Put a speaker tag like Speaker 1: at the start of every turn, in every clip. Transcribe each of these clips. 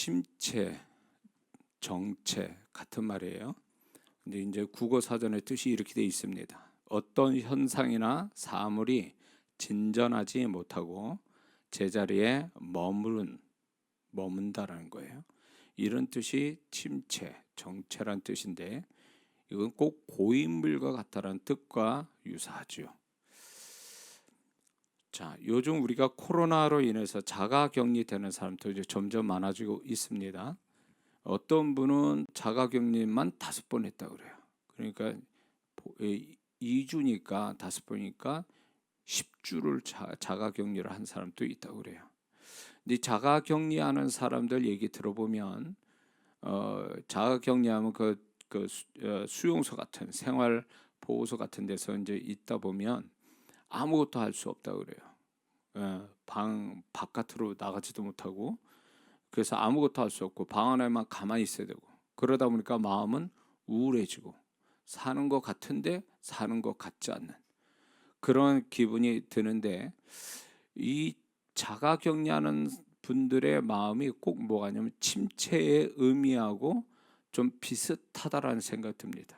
Speaker 1: 침체, 정체 같은 말이에요. 근데 이제 국어 사전의 뜻이 이렇게 되어 있습니다. 어떤 현상이나 사물이 진전하지 못하고 제자리에 머문다라는 거예요. 이런 뜻이 침체, 정체란 뜻인데 이건 꼭 고인물과 같다라는 뜻과 유사하죠. 자, 요즘 우리가 코로나로 인해서 자가격리되는 사람들이 점점 많아지고 있습니다. 어떤 분은 자가격리만 5번 했다 그래요. 그러니까 2주니까 5번이니까 10주를 자가격리를 한 사람도 있다고 그래요. 근데 자가격리하는 사람들 얘기 들어보면 자가격리하면 수용소 같은 생활보호소 같은 데서 이제 있다 보면 아무것도 할 수 없다고 그래요. 방 바깥으로 나가지도 못하고 그래서 아무것도 할 수 없고 방 안에만 가만히 있어야 되고 그러다 보니까 마음은 우울해지고 사는 것 같은데 사는 것 같지 않는 그런 기분이 드는데 이 자가격리하는 분들의 마음이 꼭 뭐가 냐면 침체의 의미하고 좀 비슷하다라는 생각이 듭니다.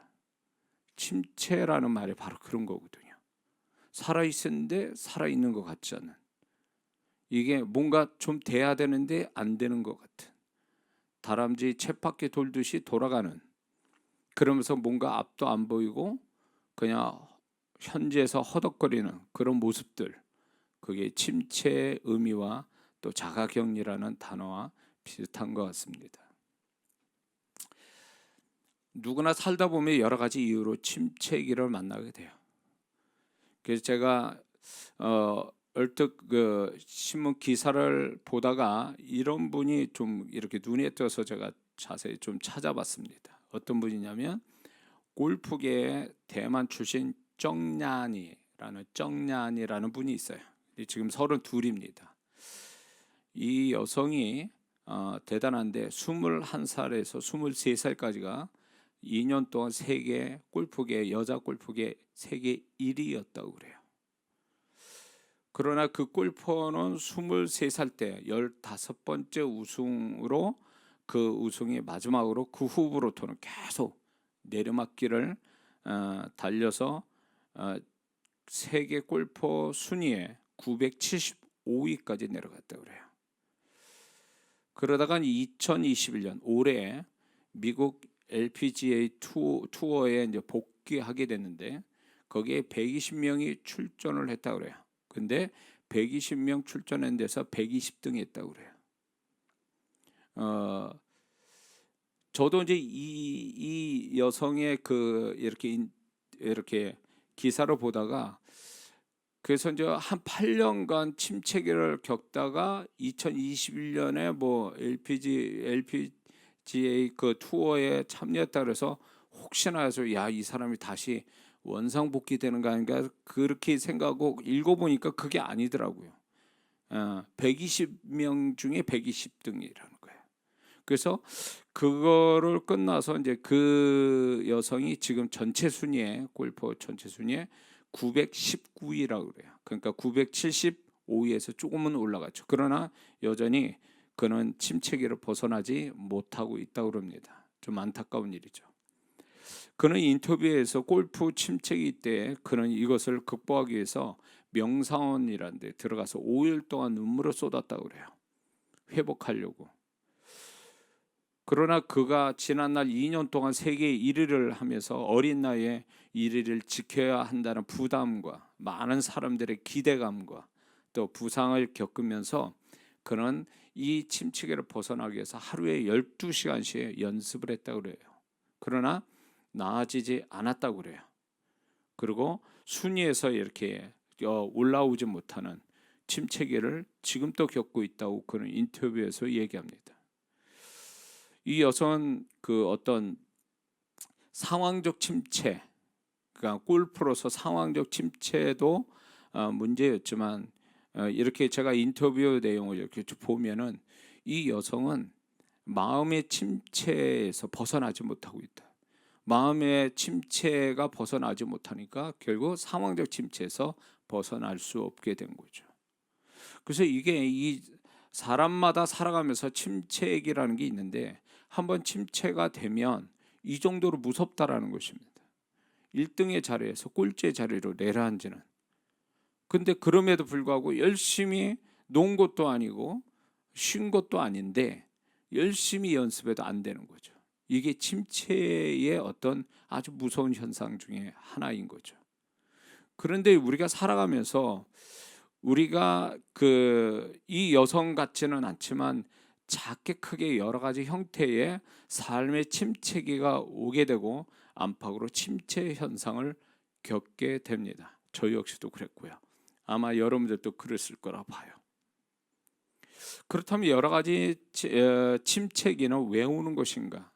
Speaker 1: 침체라는 말이 바로 그런 거거든요. 살아있는데 살아있는 것 같지 않은 이게 뭔가 좀 돼야 되는데 안 되는 것 같은 다람쥐 쳇바퀴 돌듯이 돌아가는 그러면서 뭔가 앞도 안 보이고 그냥 현지에서 허덕거리는 그런 모습들 그게 침체의 의미와 또 자가격리라는 단어와 비슷한 것 같습니다. 누구나 살다 보면 여러 가지 이유로 침체기를 만나게 돼요. 그래서 제가 얼핏 그 신문 기사를 보다가 이런 분이 좀 이렇게 눈에 띄어서 제가 자세히 좀 찾아봤습니다. 어떤 분이냐면 골프계의 대만 출신 정란이라는 분이 있어요. 지금 32입니다. 이 여성이 대단한데 21살에서 23살까지가 2년 동안 세계 골프계 여자 골프계 세계 1위였다고 그래요. 그러나 그 골퍼는 23살 때 15번째 우승으로 그 우승이 마지막으로 그 후부로부터는 계속 내리막길을 달려서 세계 골퍼 순위에 975위까지 내려갔다고 그래요. 그러다가 2021년 올해 미국 LPGA 투어에 이제 복귀하게 됐는데 거기에 120명이 출전을 했다고 그래요. 근데 120명 출전한 데서 120등 했다고 그래요. 저도 이제 이 여성의 이렇게 기사를 보다가 그래서 이제 한 8년간 침체기를 겪다가 2021년에 뭐 LPGA 그 투어에 참여했다 그래서 혹시나 해서 이 사람이 다시 원상복귀되는 거 아닌가 그렇게 생각하고 읽어보니까 그게 아니더라고요. 120명 중에 120등이라는 거예요. 그래서 그거를 끝나서 이제 그 여성이 지금 전체 순위에 골퍼 전체 순위에 919위라고 그래요. 그러니까 975위에서 조금은 올라갔죠. 그러나 여전히 그는 침체기를 벗어나지 못하고 있다고 합니다. 좀 안타까운 일이죠. 그는 인터뷰에서 골프 침체기 때 그는 이것을 극복하기 위해서 명상원이라는 데 들어가서 5일 동안 눈물을 쏟았다고 그래요. 회복하려고. 그러나 그가 지난날 2년 동안 세계 1위를 하면서 어린 나이에 1위를 지켜야 한다는 부담과 많은 사람들의 기대감과 또 부상을 겪으면서 그는 이 침체기를 벗어나기 위해서 하루에 12시간씩 연습을 했다고 그래요. 그러나 나아지지 않았다고 그래요. 그리고 순위에서 이렇게 올라오지 못하는 침체기를 지금도 겪고 있다고 그는 인터뷰에서 얘기합니다. 이 여성은 그 어떤 상황적 침체, 그러니까 골프로서 상황적 침체도 문제였지만 이렇게 제가 인터뷰 내용을 이렇게 보면은 이 여성은 마음의 침체에서 벗어나지 못하고 있다. 마음의 침체가 벗어나지 못하니까 결국 상황적 침체에서 벗어날 수 없게 된 거죠. 그래서 이게 이 사람마다 살아가면서 침체기라는 게 있는데 한번 침체가 되면 이 정도로 무섭다라는 것입니다. 1등의 자리에서 꼴찌의 자리로 내려앉는. 근데 그럼에도 불구하고 열심히 논 것도 아니고 쉰 것도 아닌데 열심히 연습해도 안 되는 거죠. 이게 침체의 어떤 아주 무서운 현상 중에 하나인 거죠. 그런데 우리가 살아가면서 우리가 이 여성 같지는 않지만 작게 크게 여러 가지 형태의 삶의 침체기가 오게 되고 안팎으로 침체 현상을 겪게 됩니다. 저 역시도 그랬고요. 아마 여러분들도 그랬을 거라 봐요. 그렇다면 여러 가지 침체기는 왜 오는 것인가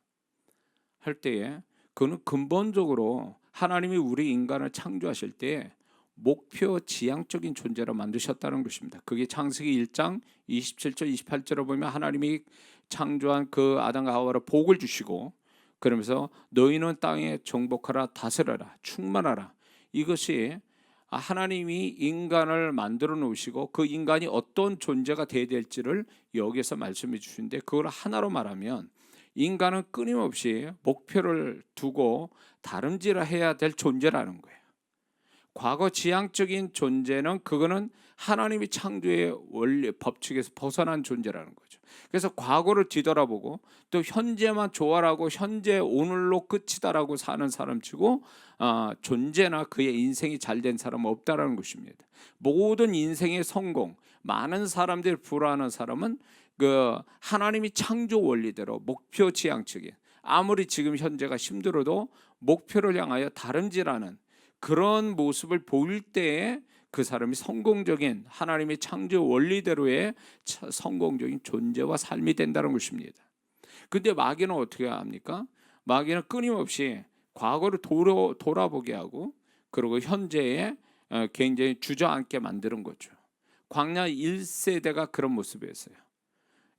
Speaker 1: 할 때에 그는 근본적으로 하나님이 우리 인간을 창조하실 때 목표 지향적인 존재로 만드셨다는 것입니다. 그게 창세기 1장 27절 28절을 보면 하나님이 창조한 그 아담과 하와를 복을 주시고 그러면서 너희는 땅에 정복하라 다스려라 충만하라. 이것이 하나님이 인간을 만들어 놓으시고 그 인간이 어떤 존재가 되어야 될지를 여기서 말씀해 주시는데 그걸 하나로 말하면 인간은 끊임없이 목표를 두고 다름질해야 될 존재라는 거예요. 과거 지향적인 존재는 그거는 하나님이 창조의 원리 법칙에서 벗어난 존재라는 거죠. 그래서 과거를 뒤돌아보고 또 현재만 조화라고 현재 오늘로 끝이다라고 사는 사람치고 존재나 그의 인생이 잘된 사람은 없다라는 것입니다. 모든 인생의 성공, 많은 사람들이 불화하는 사람은 그 하나님이 창조 원리대로 목표 지향적인 아무리 지금 현재가 힘들어도 목표를 향하여 다름질하는 그런 모습을 보일 때에 그 사람이 성공적인 하나님의 창조 원리대로의 성공적인 존재와 삶이 된다는 것입니다. 근데 마귀는 어떻게 합니까? 마귀는 끊임없이 과거를 돌아보게 하고 그리고 현재에 굉장히 주저앉게 만드는 거죠. 광야 1세대가 그런 모습이었어요.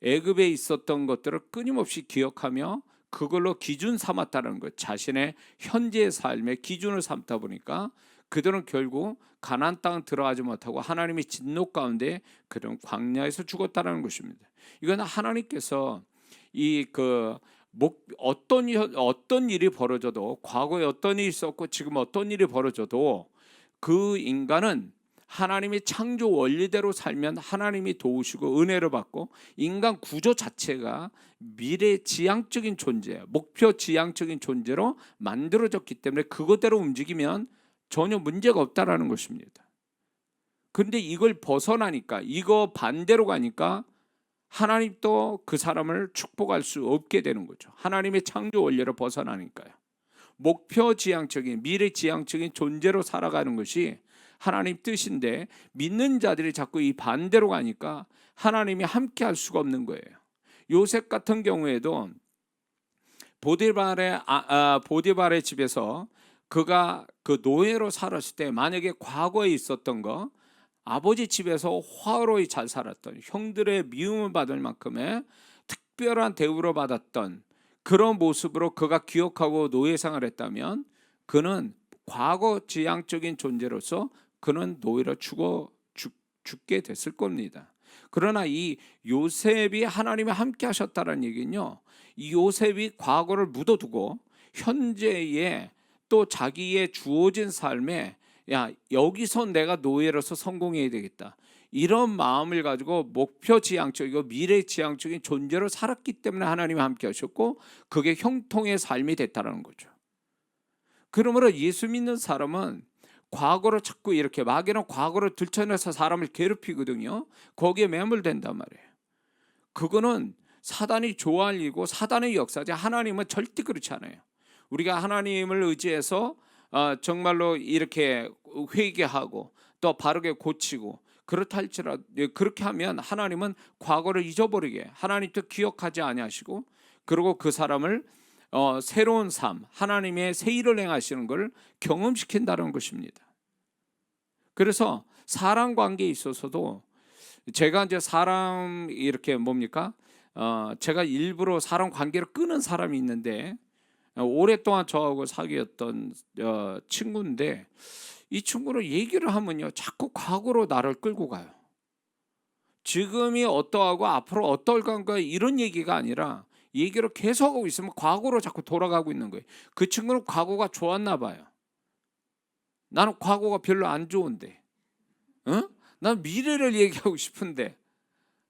Speaker 1: 애굽에 있었던 것들을 끊임없이 기억하며 그걸로 기준 삼았다는 것, 자신의 현재의 삶의 기준을 삼다 보니까 그들은 결국 가나안 땅 들어가지 못하고 하나님의 진노 가운데 그런 광야에서 죽었다는 것입니다. 이건 하나님께서 어떤 일이 벌어져도 과거에 어떤 일이 있었고 지금 어떤 일이 벌어져도 그 인간은 하나님의 창조 원리대로 살면 하나님이 도우시고 은혜를 받고 인간 구조 자체가 미래 지향적인 존재, 목표 지향적인 존재로 만들어졌기 때문에 그것대로 움직이면 전혀 문제가 없다라는 것입니다. 그런데 이걸 벗어나니까 이거 반대로 가니까 하나님도 그 사람을 축복할 수 없게 되는 거죠. 하나님의 창조 원리를 벗어나니까요. 목표 지향적인 미래 지향적인 존재로 살아가는 것이 하나님 뜻인데 믿는 자들이 자꾸 이 반대로 가니까 하나님이 함께 할 수가 없는 거예요. 요셉 같은 경우에도 보디발의 집에서 그가 그 노예로 살았을 때 만약에 과거에 있었던 거 아버지 집에서 화로히 잘 살았던 형들의 미움을 받을 만큼의 특별한 대우를 받았던 그런 모습으로 그가 기억하고 노예 생활을 했다면 그는 과거 지향적인 존재로서 그는 노예로 죽게 됐을 겁니다. 그러나 이 요셉이 하나님이 함께 하셨다는 얘기는요, 이 요셉이 과거를 묻어두고 현재에 또 자기의 주어진 삶에 여기서 내가 노예로서 성공해야 되겠다, 이런 마음을 가지고 목표 지향적이고 미래 지향적인 존재로 살았기 때문에 하나님이 함께 하셨고 그게 형통의 삶이 됐다는 거죠. 그러므로 예수 믿는 사람은 과거로 자꾸 이렇게 마귀는 과거를 들춰내서 사람을 괴롭히거든요. 거기에 매몰된단 말이에요. 그거는 사단이 좋아할 일이고 사단의 역사지 하나님은 절대 그렇지 않아요. 우리가 하나님을 의지해서 정말로 이렇게 회개하고 또 바르게 고치고 그렇다 할지라도 그렇게 하면 하나님은 과거를 잊어버리게 하나님도 기억하지 아니하시고 그리고 그 사람을 새로운 삶, 하나님의 새 일을 행하시는 걸 경험시킨다는 것입니다. 그래서 사람 관계에 있어서도 제가 이제 사람 이렇게 제가 일부러 사람 관계를 끄는 사람이 있는데 오랫동안 저하고 사귀었던 친구인데 이 친구를 얘기를 하면요 자꾸 과거로 나를 끌고 가요. 지금이 어떠하고 앞으로 어떨 건가 이런 얘기가 아니라 얘기를 계속하고 있으면 과거로 자꾸 돌아가고 있는 거예요. 그 친구는 과거가 좋았나 봐요. 나는 과거가 별로 안 좋은데, 응? 난 미래를 얘기하고 싶은데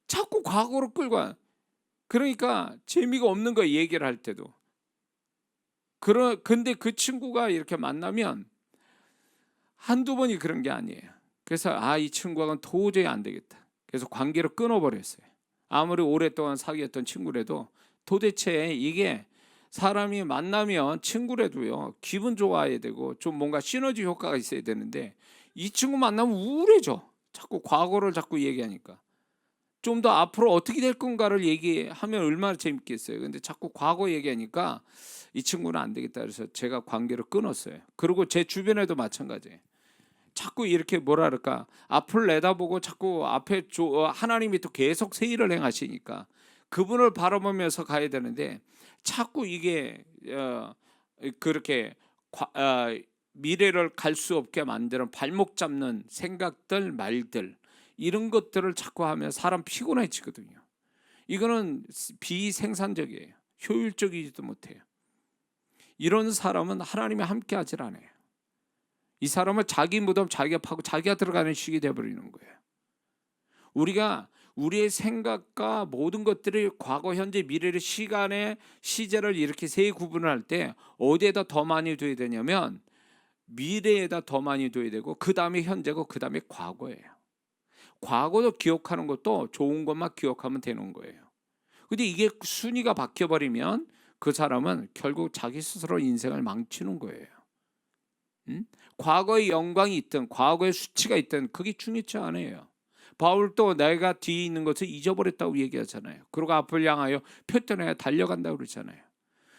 Speaker 1: 자꾸 과거로 끌고 와. 그러니까 재미가 없는 거예요, 얘기를 할 때도. 근데 그 친구가 이렇게 만나면 한두 번이 그런 게 아니에요. 그래서 이 친구하고는 도저히 안 되겠다. 그래서 관계를 끊어버렸어요. 아무리 오랫동안 사귀었던 친구라도 도대체 이게 사람이 만나면 친구라도요 기분 좋아야 되고 좀 뭔가 시너지 효과가 있어야 되는데 이 친구 만나면 우울해져. 자꾸 과거를 자꾸 얘기하니까. 좀 더 앞으로 어떻게 될 건가를 얘기하면 얼마나 재밌겠어요. 근데 자꾸 과거 얘기하니까 이 친구는 안 되겠다 그래서 제가 관계를 끊었어요. 그리고 제 주변에도 마찬가지예요. 자꾸 이렇게 뭐라 그럴까 앞을 내다보고 자꾸 앞에 하나님이 또 계속 새 일을 행하시니까 그분을 바라보면서 가야 되는데 자꾸 이게 그렇게 미래를 갈 수 없게 만드는 발목 잡는 생각들 말들 이런 것들을 자꾸 하면 사람 피곤해지거든요. 이거는 비생산적이에요. 효율적이지도 못해요. 이런 사람은 하나님이 함께 하질 않아요. 이 사람은 자기 무덤 자기가 파고 자기가 들어가는 식이 되어버리는 거예요. 우리가 우리의 생각과 모든 것들이 과거, 현재, 미래를 시간의 시제를 이렇게 세 구분을 할 때 어디에다 더 많이 둬야 되냐면 미래에다 더 많이 둬야 되고 그 다음에 현재고 그 다음에 과거예요. 과거도 기억하는 것도 좋은 것만 기억하면 되는 거예요. 근데 이게 순위가 바뀌어버리면 그 사람은 결국 자기 스스로 인생을 망치는 거예요. 과거의 영광이 있든 과거의 수치가 있든 그게 중요치 않아요. 바울도 내가 뒤에 있는 것을 잊어버렸다고 얘기하잖아요. 그리고 앞을 향하여 표현해 달려간다고 그러잖아요.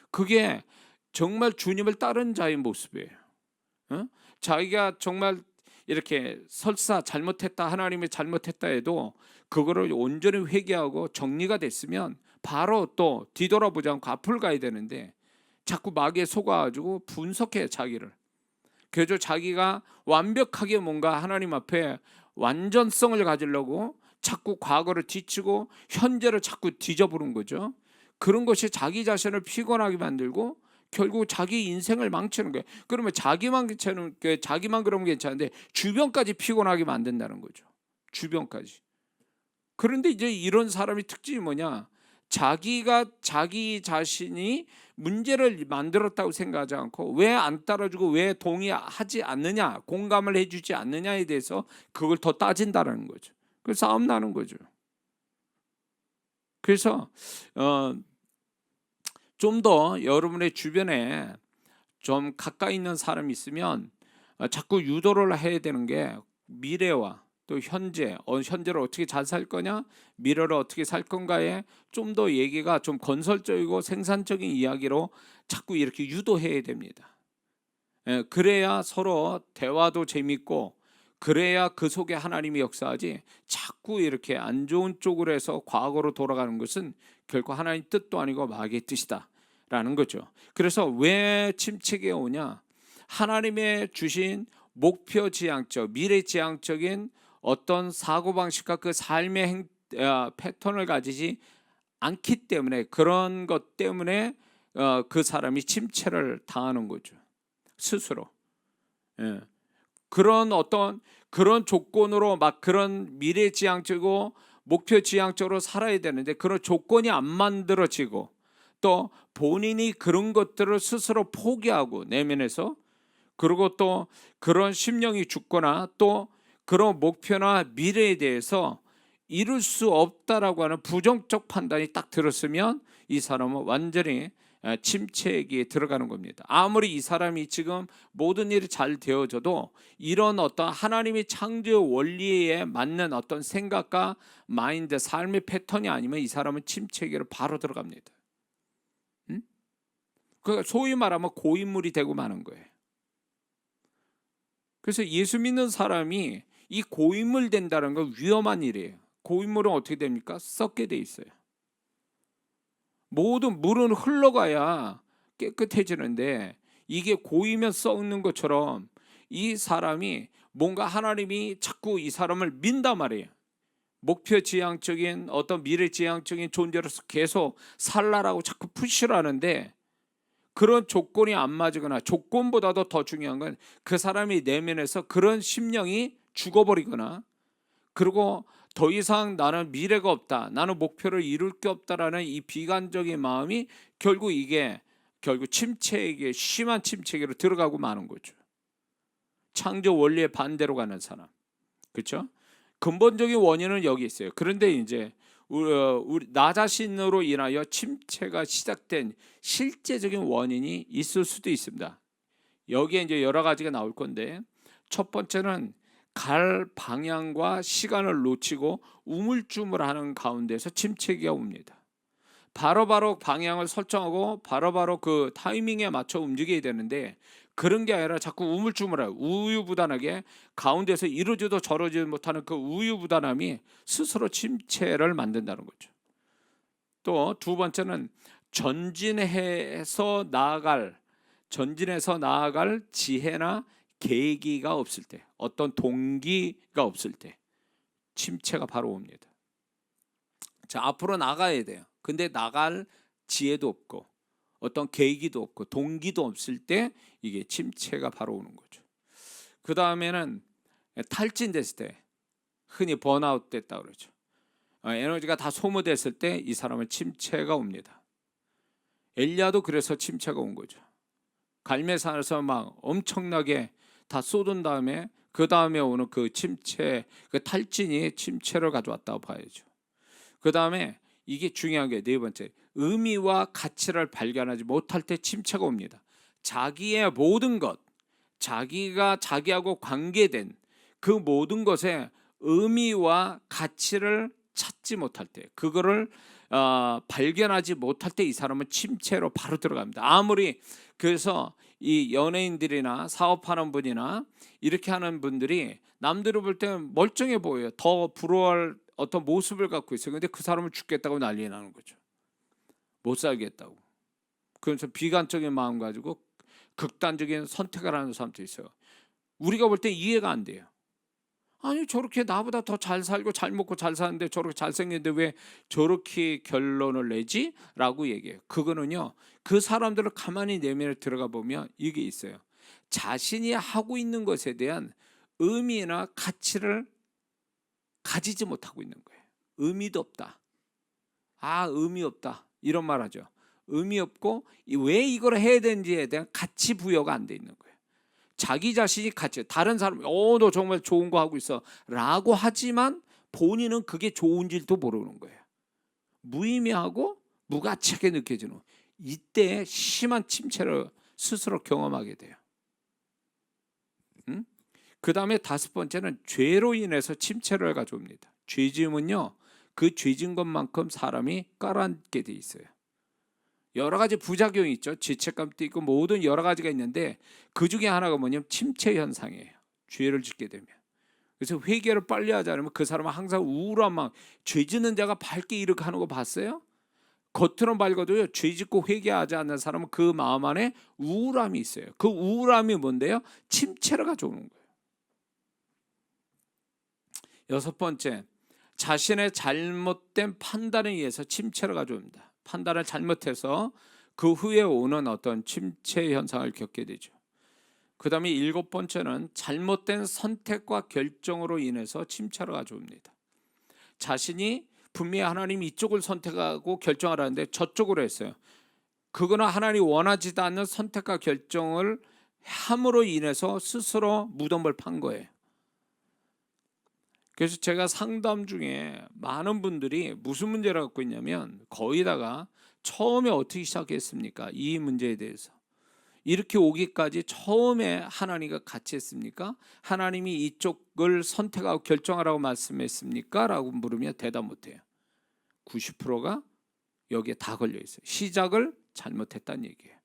Speaker 1: 그게 정말 주님을 따른 자의 모습이에요. 자기가 정말 이렇게 설사 잘못했다 하나님이 잘못했다 해도 그거를 온전히 회개하고 정리가 됐으면 바로 또 뒤돌아보지 않고 앞을 가야 되는데 자꾸 마귀에 속아가지고 분석해 자기를. 그래서 자기가 완벽하게 뭔가 하나님 앞에 완전성을 가지려고 자꾸 과거를 뒤치고 현재를 자꾸 뒤져보는 거죠. 그런 것이 자기 자신을 피곤하게 만들고 결국 자기 인생을 망치는 거예요. 그러면 자기만 그러면 괜찮은데 주변까지 피곤하게 만든다는 거죠. 주변까지. 그런데 이제 이런 사람의 특징이 뭐냐? 자기가 자기 자신이 문제를 만들었다고 생각하지 않고 왜 안 따라주고 왜 동의하지 않느냐, 공감을 해주지 않느냐에 대해서 그걸 더 따진다는 거죠. 그 싸움 나는 거죠. 그래서 좀 더 여러분의 주변에 좀 가까이 있는 사람이 있으면 자꾸 유도를 해야 되는 게 미래와 또 현재를 어떻게 잘 살 거냐, 미래를 어떻게 살 건가에 좀 더 얘기가 좀 건설적이고 생산적인 이야기로 자꾸 이렇게 유도해야 됩니다. 그래야 서로 대화도 재밌고 그래야 그 속에 하나님이 역사하지 자꾸 이렇게 안 좋은 쪽으로 해서 과거로 돌아가는 것은 결코 하나님 뜻도 아니고 마귀의 뜻이다라는 거죠. 그래서 왜 침체가 오냐? 하나님의 주신 목표지향적 미래지향적인 어떤 사고방식과 그 삶의 패턴을 가지지 않기 때문에 그런 것 때문에 그 사람이 침체를 당하는 거죠. 스스로. 예. 그런 조건으로 막 그런 미래지향적이고 목표지향적으로 살아야 되는데 그런 조건이 안 만들어지고 또 본인이 그런 것들을 스스로 포기하고 내면에서 그리고 또 그런 심령이 죽거나 또 그런 목표나 미래에 대해서 이룰 수 없다라고 하는 부정적 판단이 딱 들었으면 이 사람은 완전히 침체기에 들어가는 겁니다. 아무리 이 사람이 지금 모든 일이 잘 되어져도 이런 어떤 하나님의 창조 원리에 맞는 어떤 생각과 마인드, 삶의 패턴이 아니면 이 사람은 침체기로 바로 들어갑니다. 그러니까 소위 말하면 고인물이 되고 마는 거예요. 그래서 예수 믿는 사람이 이 고인물 된다는 건 위험한 일이에요. 고인물은 어떻게 됩니까? 썩게 돼 있어요. 모든 물은 흘러가야 깨끗해지는데 이게 고이면 썩는 것처럼 이 사람이 뭔가 하나님이 자꾸 이 사람을 민단 말이에요. 목표지향적인 어떤 미래지향적인 존재로서 계속 살라라고 자꾸 푸시를 하는데, 그런 조건이 안 맞거나 조건보다도 더 중요한 건 그 사람이 내면에서 그런 심령이 죽어버리거나, 그리고 더 이상 나는 미래가 없다, 나는 목표를 이룰 게 없다라는 이 비관적인 마음이 결국 침체에게, 심한 침체기로 들어가고 마는 거죠. 창조 원리의 반대로 가는 사람. 그렇죠? 근본적인 원인은 여기 있어요. 그런데 이제 나 자신으로 인하여 침체가 시작된 실제적인 원인이 있을 수도 있습니다. 여기에 이제 여러 가지가 나올 건데, 첫 번째는 갈 방향과 시간을 놓치고 우물쭈물하는 가운데서 침체기가 옵니다. 바로바로 방향을 설정하고 바로바로 그 타이밍에 맞춰 움직여야 되는데, 그런 게 아니라 자꾸 우물쭈물해요. 우유부단하게 가운데서 이러지도 저러지 못하는 그 우유부단함이 스스로 침체를 만든다는 거죠. 또 두 번째는 전진해서 나아갈 지혜나 계기가 없을 때, 어떤 동기가 없을 때 침체가 바로 옵니다. 자, 앞으로 나가야 돼요. 근데 나갈 지혜도 없고 어떤 계기도 없고 동기도 없을 때 이게 침체가 바로 오는 거죠. 그 다음에는 탈진됐을 때, 흔히 번아웃 됐다 그러죠. 에너지가 다 소모됐을 때 이 사람은 침체가 옵니다. 엘리야도 그래서 침체가 온 거죠. 갈매산에서 막 엄청나게 다 쏟은 다음에 그 다음에 오는 그 침체, 그 탈진이 침체를 가져왔다고 봐야죠. 그 다음에 이게 중요한 게 네 번째, 의미와 가치를 발견하지 못할 때 침체가 옵니다. 자기의 모든 것, 자기하고 관계된 그 모든 것에 의미와 가치를 찾지 못할 때, 그거를 발견하지 못할 때 이 사람은 침체로 바로 들어갑니다. 아무리, 그래서 이 연예인들이나 사업하는 분이나 이렇게 하는 분들이 남들이 볼 때는 멀쩡해 보여요. 더 부러워할 어떤 모습을 갖고 있어요. 근데 그 사람은 죽겠다고 난리 나는 거죠. 못 살겠다고. 그래서 비관적인 마음 가지고 극단적인 선택을 하는 사람도 있어요. 우리가 볼 때 이해가 안 돼요. 아니, 저렇게 나보다 더 잘 살고 잘 먹고 잘 사는데 저렇게 잘생겼는데 왜 저렇게 결론을 내지? 라고 얘기해요. 그거는요, 그 사람들을 가만히 내면에 들어가 보면 이게 있어요. 자신이 하고 있는 것에 대한 의미나 가치를 가지지 못하고 있는 거예요. 의미도 없다. 의미 없다. 이런 말 하죠. 의미 없고 왜 이걸 해야 되는지에 대한 가치 부여가 안 돼 있는 거예요. 자기 자신이 가치, 다른 사람이 너 정말 좋은 거 하고 있어 라고 하지만 본인은 그게 좋은지도 모르는 거예요. 무의미하고 무가치하게 느껴지는, 이때 심한 침체를 스스로 경험하게 돼요. 그 다음에 다섯 번째는 죄로 인해서 침체를 가져옵니다. 죄짐은요, 그 죄진 것만큼 사람이 깔아앉게 돼 있어요. 여러 가지 부작용이 있죠. 죄책감도 있고 모든 여러 가지가 있는데 그 중에 하나가 뭐냐면 침체 현상이에요. 죄를 짓게 되면. 그래서 회개를 빨리 하지 않으면 그 사람은 항상 우울한 마음, 죄 짓는 자가 밝게 이렇게 하는 거 봤어요? 겉으로 밝아도요, 죄 짓고 회개하지 않는 사람은 그 마음 안에 우울함이 있어요. 그 우울함이 뭔데요? 침체를 가져오는 거예요. 여섯 번째, 자신의 잘못된 판단에 의해서 침체를 가져옵니다. 판단을 잘못해서 그 후에 오는 어떤 침체 현상을 겪게 되죠. 그 다음에 일곱 번째는 잘못된 선택과 결정으로 인해서 침체를 가져옵니다. 자신이 분명히 하나님이 이쪽을 선택하고 결정을 하는데 저쪽으로 했어요. 그거는 하나님이 원하지도 않는 선택과 결정을 함으로 인해서 스스로 무덤을 판 거예요. 그래서 제가 상담 중에 많은 분들이 무슨 문제를 갖고 있냐면, 거의 다가 처음에 어떻게 시작했습니까? 이 문제에 대해서. 이렇게 오기까지 처음에 하나님과 같이 했습니까? 하나님이 이쪽을 선택하고 결정하라고 말씀했습니까? 라고 물으면 대답 못해요. 90%가 여기에 다 걸려 있어요. 시작을 잘못했다는 얘기예요.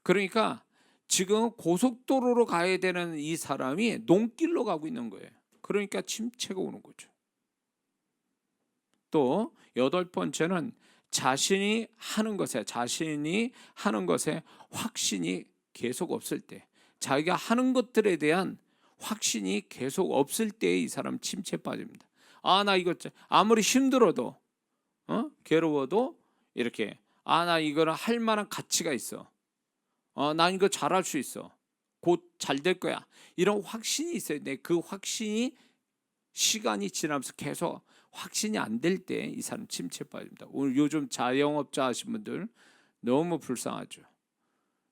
Speaker 1: 그러니까 지금 고속도로로 가야 되는 이 사람이 농길로 가고 있는 거예요. 그러니까 침체가 오는 거죠. 또 여덟 번째는 자신이 하는 것에 확신이 계속 없을 때, 자기가 하는 것들에 대한 확신이 계속 없을 때 이 사람 침체에 빠집니다. 나 이거 아무리 힘들어도 괴로워도 이렇게 나 이거는 할 만한 가치가 있어. 난 이거 잘할 수 있어. 곧 잘 될 거야. 이런 확신이 있어야 돼. 그 확신이 시간이 지나면서 계속 확신이 안 될 때 이 사람 침체에 빠집니다. 오늘 요즘 자영업자 하신 분들 너무 불쌍하죠.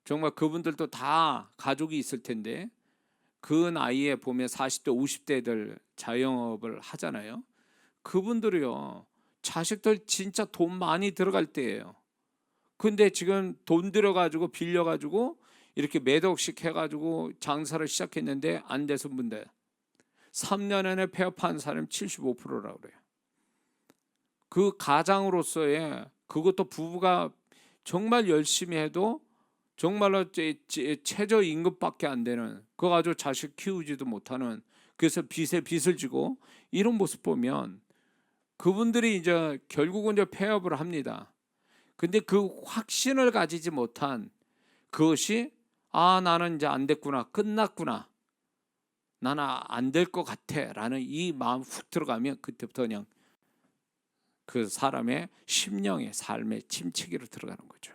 Speaker 1: 정말 그분들도 다 가족이 있을 텐데 그 나이에 보면 40대 50대들 자영업을 하잖아요. 그분들이요, 자식들 진짜 돈 많이 들어갈 때예요. 근데 지금 돈 들여가지고 빌려가지고 이렇게 몇 억씩 해가지고 장사를 시작했는데 안 돼서 문제. 3년 안에 폐업한 사람 75%라고 그래요. 그 가장으로서의, 그것도 부부가 정말 열심히 해도 정말로 최저임금밖에 안 되는, 그거 가지고 자식 키우지도 못하는, 그래서 빚에 빚을 지고 이런 모습 보면 그분들이 이제 결국은 이제 폐업을 합니다. 근데 그 확신을 가지지 못한 그것이 나는 이제 안 됐구나, 끝났구나, 나는 안 될 것 같아 라는 이 마음 훅 들어가면 그때부터 그냥 그 사람의 심령의 삶의 침체기로 들어가는 거죠.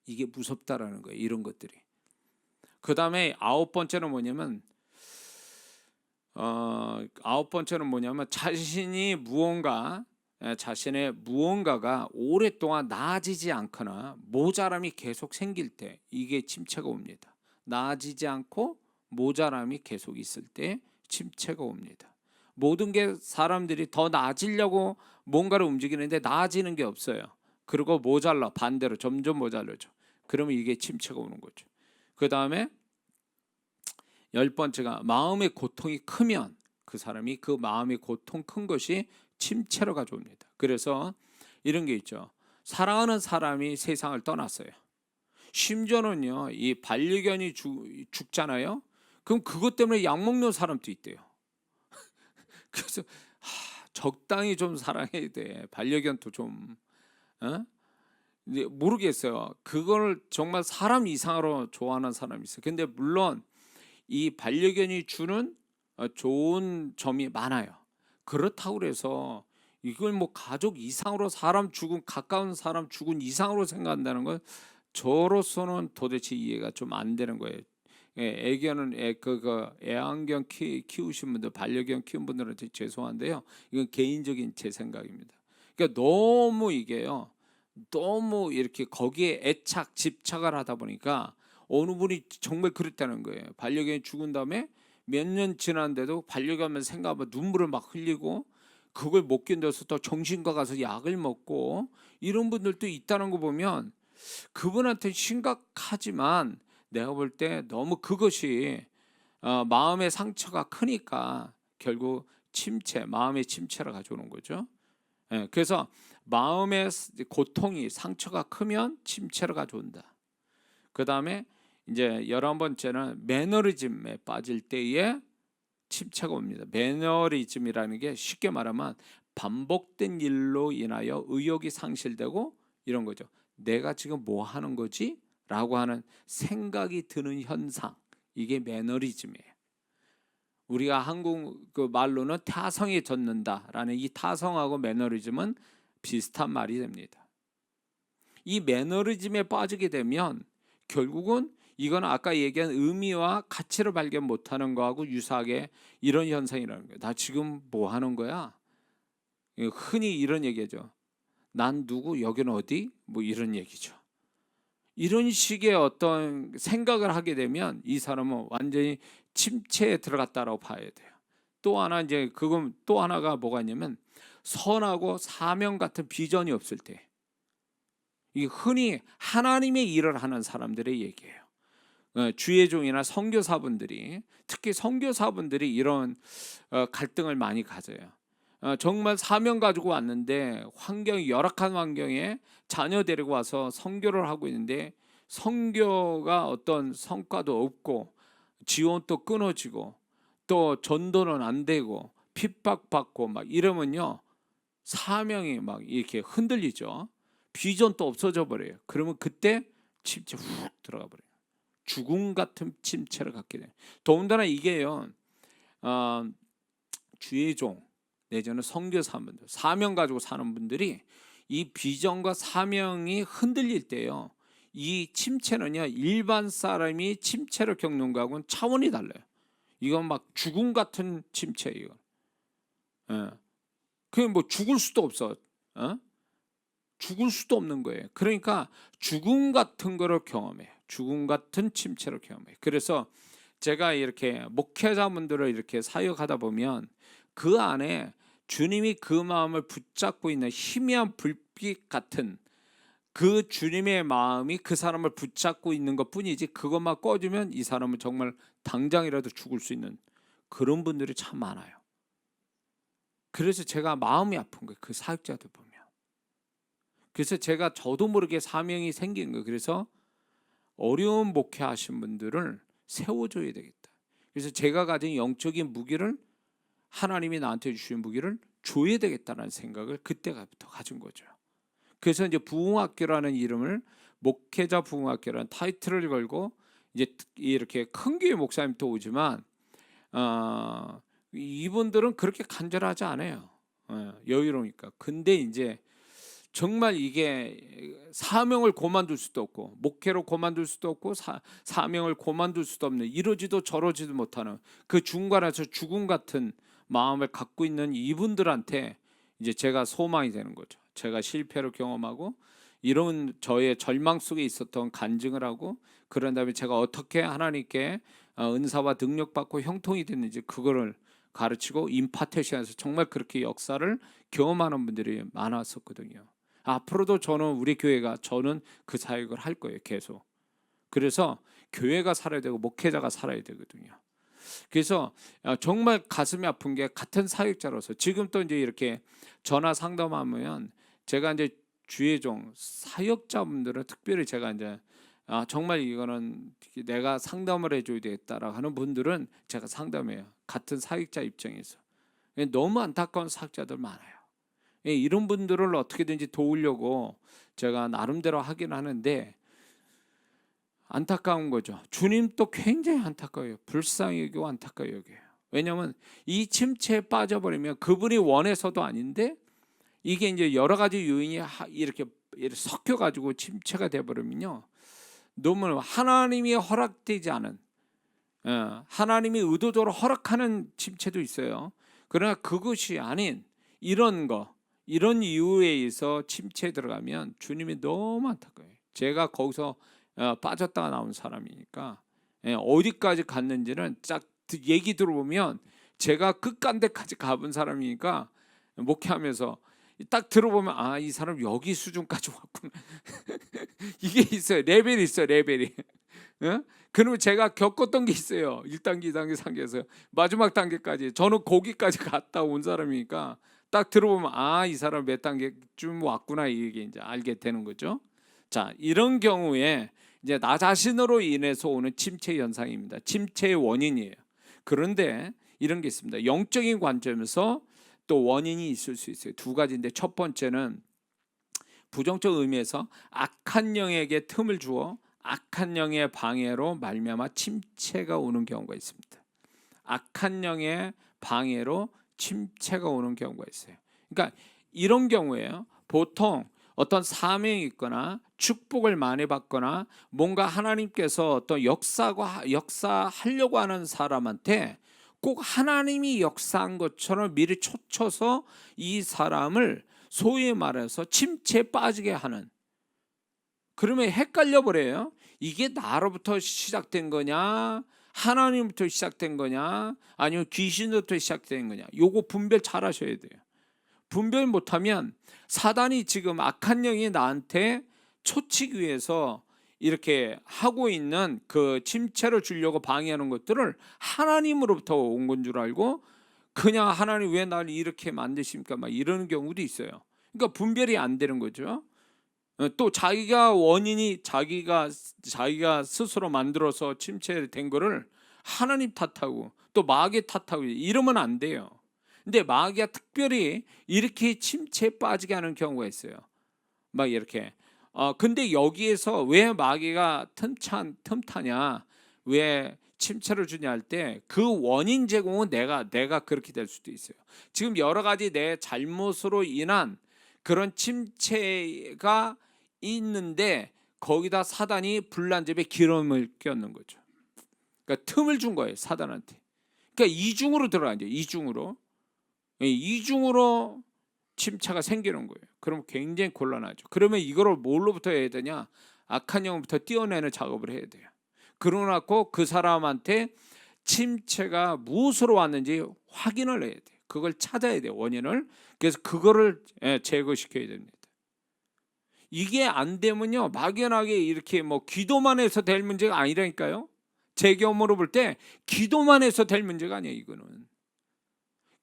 Speaker 1: 이게 무섭다라는 거예요, 이런 것들이. 그 다음에 아홉 번째는 뭐냐면 자신의 무언가가 오랫동안 나아지지 않거나 모자람이 계속 생길 때 이게 침체가 옵니다. 나아지지 않고 모자람이 계속 있을 때 침체가 옵니다. 모든 게 사람들이 더 나아지려고 뭔가를 움직이는데 나아지는 게 없어요. 그리고 모자라, 반대로 점점 모자라죠. 그러면 이게 침체가 오는 거죠. 그 다음에 10번째가 마음의 고통이 크면 그 사람이 그 마음의 고통 큰 것이 침체로 가져옵니다. 그래서 이런 게 있죠. 사랑하는 사람이 세상을 떠났어요. 심지어는요, 이 반려견이 죽잖아요. 그럼 그것 때문에 약 먹는 사람도 있대요. 그래서 적당히 좀 사랑해야 돼. 반려견도 좀 모르겠어요. 그걸 정말 사람 이상으로 좋아하는 사람이 있어요. 근데 물론 이 반려견이 주는 좋은 점이 많아요. 그렇다고 그래서 이걸 뭐 가족 이상으로, 사람 죽은, 가까운 사람 죽은 이상으로 생각한다는 건 저로서는 도대체 이해가 좀 안 되는 거예요. 애견은 애완견 키우신 분들, 반려견 키운 분들한테 죄송한데요, 이건 개인적인 제 생각입니다. 그러니까 너무 이게요, 너무 이렇게 거기에 애착 집착을 하다 보니까 어느 분이 정말 그랬다는 거예요. 반려견이 죽은 다음에 몇 년 지났는데도 반려견만 생각하면 눈물을 막 흘리고 그걸 못 견뎌서 또 정신과 가서 약을 먹고 이런 분들도 있다는 거 보면 그분한테 심각하지만 내가 볼 때 너무 그것이 마음의 상처가 크니까 결국 마음의 침체를 가져오는 거죠. 그래서 마음의 고통이, 상처가 크면 침체를 가져온다. 그 다음에 이제 11번째는 매너리즘에 빠질 때에 침체가 옵니다. 매너리즘이라는 게 쉽게 말하면 반복된 일로 인하여 의욕이 상실되고 이런 거죠. 내가 지금 뭐 하는 거지? 라고 하는 생각이 드는 현상, 이게 매너리즘이에요. 우리가 한국 그 말로는 타성에 젖는다라는 이 타성하고 매너리즘은 비슷한 말이 됩니다. 이 매너리즘에 빠지게 되면 결국은 이건 아까 얘기한 의미와 가치를 발견 못하는 거하고 유사하게 이런 현상이라는 거예요. 나 지금 뭐 하는 거야? 흔히 이런 얘기죠. 난 누구, 여기는 어디? 뭐 이런 얘기죠. 이런 식의 어떤 생각을 하게 되면 이 사람은 완전히 침체에 들어갔다라고 봐야 돼요. 또 하나, 이제 그건 또 하나가 뭐가 있냐면 선하고 사명 같은 비전이 없을 때, 이 흔히 하나님의 일을 하는 사람들의 얘기예요. 주의 종이나 선교사분들이, 특히 선교사분들이 이런 갈등을 많이 가져요. 정말 사명 가지고 왔는데 환경이 열악한 환경에 자녀 데리고 와서 선교를 하고 있는데 선교가 어떤 성과도 없고 지원도 끊어지고 또 전도는 안 되고 핍박받고 막 이러면요, 사명이 막 이렇게 흔들리죠. 비전도 없어져 버려요. 그러면 그때 침체 훅 들어가 버려요. 죽음 같은 침체를 갖게 돼요. 더군다나 이게요, 주의 종 내지는 선교사분들, 사명 가지고 사는 분들이 이 비전과 사명이 흔들릴 때요, 이 침체는요 일반 사람이 침체를 겪는 거하고는 차원이 달라요. 이건 막 죽음 같은 침체예요. 예. 그게 뭐 죽을 수도 없어. 죽을 수도 없는 거예요. 그러니까 죽음 같은 거를 경험해. 죽음 같은 침체를 경험해. 그래서 제가 이렇게 목회자분들을 이렇게 사역하다 보면 그 안에 주님이 그 마음을 붙잡고 있는 희미한 불빛 같은 그 주님의 마음이 그 사람을 붙잡고 있는 것뿐이지, 그것만 꺼지면 이 사람은 정말 당장이라도 죽을 수 있는 그런 분들이 참 많아요. 그래서 제가 마음이 아픈 거예요, 그 사역자들 보면. 그래서 제가 저도 모르게 사명이 생긴 거예요. 그래서 어려운 목회하신 분들을 세워줘야 되겠다. 그래서 제가 가진 영적인 무기를, 하나님이 나한테 주신 무기를 줘야 되겠다는 생각을 그때부터 가진 거죠. 그래서 이제 부흥학교라는 이름을, 목회자 부흥학교라는 타이틀을 걸고 이제 이렇게 큰 교회 목사님도 오지만 이분들은 그렇게 간절하지 않아요. 여유로우니까. 근데 이제 정말 이게 사명을 고만둘 수도 없고 목회로 고만둘 수도 없고 사명을 고만둘 수도 없는, 이러지도 저러지도 못하는 그 중간에서 죽음 같은 마음을 갖고 있는 이분들한테 이제 제가 소망이 되는 거죠. 제가 실패를 경험하고 이런 저의 절망 속에 있었던 간증을 하고, 그런 다음에 제가 어떻게 하나님께 은사와 능력 받고 형통이 됐는지 그거를 가르치고 임파테이션에서 정말 그렇게 역사를 경험하는 분들이 많았었거든요. 앞으로도 저는 우리 교회가, 저는 그 사역을 할 거예요, 계속. 그래서 교회가 살아야 되고 목회자가 살아야 되거든요. 그래서 정말 가슴이 아픈 게, 같은 사역자로서 지금 또 이제 이렇게 전화 상담하면 제가 이제 주의 종 사역자분들은 특별히 제가 이제 정말 이거는 내가 상담을 해줘야 되겠다라고 하는 분들은 제가 상담해요, 같은 사역자 입장에서. 너무 안타까운 사역자들 많아요. 이런 분들을 어떻게든지 도우려고 제가 나름대로 하긴 하는데 안타까운 거죠. 주님도 굉장히 안타까워요. 불쌍히 여기고 안타까워 여겨요. 왜냐하면 이 침체에 빠져버리면 그분이 원해서도 아닌데 이게 이제 여러 가지 요인이 이렇게 섞여가지고 침체가 돼버리면요, 너무 하나님이 허락되지 않은, 하나님이 의도적으로 허락하는 침체도 있어요. 그러나 그것이 아닌 이런 거, 이런 이유에 의해서 침체에 들어가면 주님이 너무 안타까워요. 제가 거기서 빠졌다가 나온 사람이니까 어디까지 갔는지는 딱 얘기 들어보면 제가 끝간데까지 가본 사람이니까, 목회하면서 딱 들어보면 이 사람 여기 수준까지 왔구나. 이게 있어요. 레벨이 있어요, 레벨이. 그러면 제가 겪었던 게 있어요. 1단계, 2단계, 3단계에서 마지막 단계까지. 저는 거기까지 갔다 온 사람이니까 딱 들어보면 이 사람 몇 단계쯤 왔구나, 이게 이제 알게 되는 거죠. 자, 이런 경우에 이제 나 자신으로 인해서 오는 침체 현상입니다. 침체의 원인이에요. 그런데 이런 게 있습니다. 영적인 관점에서 또 원인이 있을 수 있어요. 두 가지인데, 첫 번째는 부정적 의미에서 악한 영에게 틈을 주어 악한 영의 방해로 말미암아 침체가 오는 경우가 있습니다. 악한 영의 방해로 침체가 오는 경우가 있어요. 그러니까 이런 경우에요, 보통 어떤 사명이 있거나 축복을 많이 받거나 뭔가 하나님께서 어떤 역사하려고 하는 사람한테 꼭 하나님이 역사한 것처럼 미리 촉쳐서 이 사람을 소위 말해서 침체에 빠지게 하는, 그러면 헷갈려 버려요. 이게 나로부터 시작된 거냐, 하나님부터 시작된 거냐, 아니면 귀신으로부터 시작된 거냐, 요거 분별 잘 하셔야 돼요. 분별 못하면 사단이 지금 악한 영이 나한테 초치기 위해서 이렇게 하고 있는 그 침체를 주려고 방해하는 것들을 하나님으로부터 온 건 줄 알고, 그냥 하나님 왜 나를 이렇게 만드십니까, 막 이런 경우도 있어요. 그러니까 분별이 안 되는 거죠. 또 자기가 원인이 자기가 스스로 만들어서 침체된 거를 하나님 탓하고 또 마귀 탓하고 이러면 안 돼요. 근데 마귀가 특별히 이렇게 침체에 빠지게 하는 경우가 있어요. 막 이렇게. 근데 여기에서 왜 마귀가 틈타냐? 왜 침체를 주냐 할 때 그 원인 제공은 내가 그렇게 될 수도 있어요. 지금 여러 가지 내 잘못으로 인한 그런 침체가 있는데 거기다 사단이 불난집에 기름을 꼈는 거죠. 그러니까 틈을 준 거예요, 사단한테. 그러니까 이중으로 들어가는 거예요. 이중으로. 이중으로 침체가 생기는 거예요. 그럼 굉장히 곤란하죠. 그러면 이거를 뭘로부터 해야 되냐? 악한 영부터 띄어내는 작업을 해야 돼요. 그러고 나서 그 사람한테 침체가 무엇으로 왔는지 확인을 해야 돼요. 그걸 찾아야 돼요, 원인을. 그래서 그거를 제거시켜야 됩니다. 이게 안 되면요, 막연하게 이렇게 뭐 기도만 해서 될 문제가 아니라니까요. 제 경험으로 볼 때 기도만 해서 될 문제가 아니에요. 이거는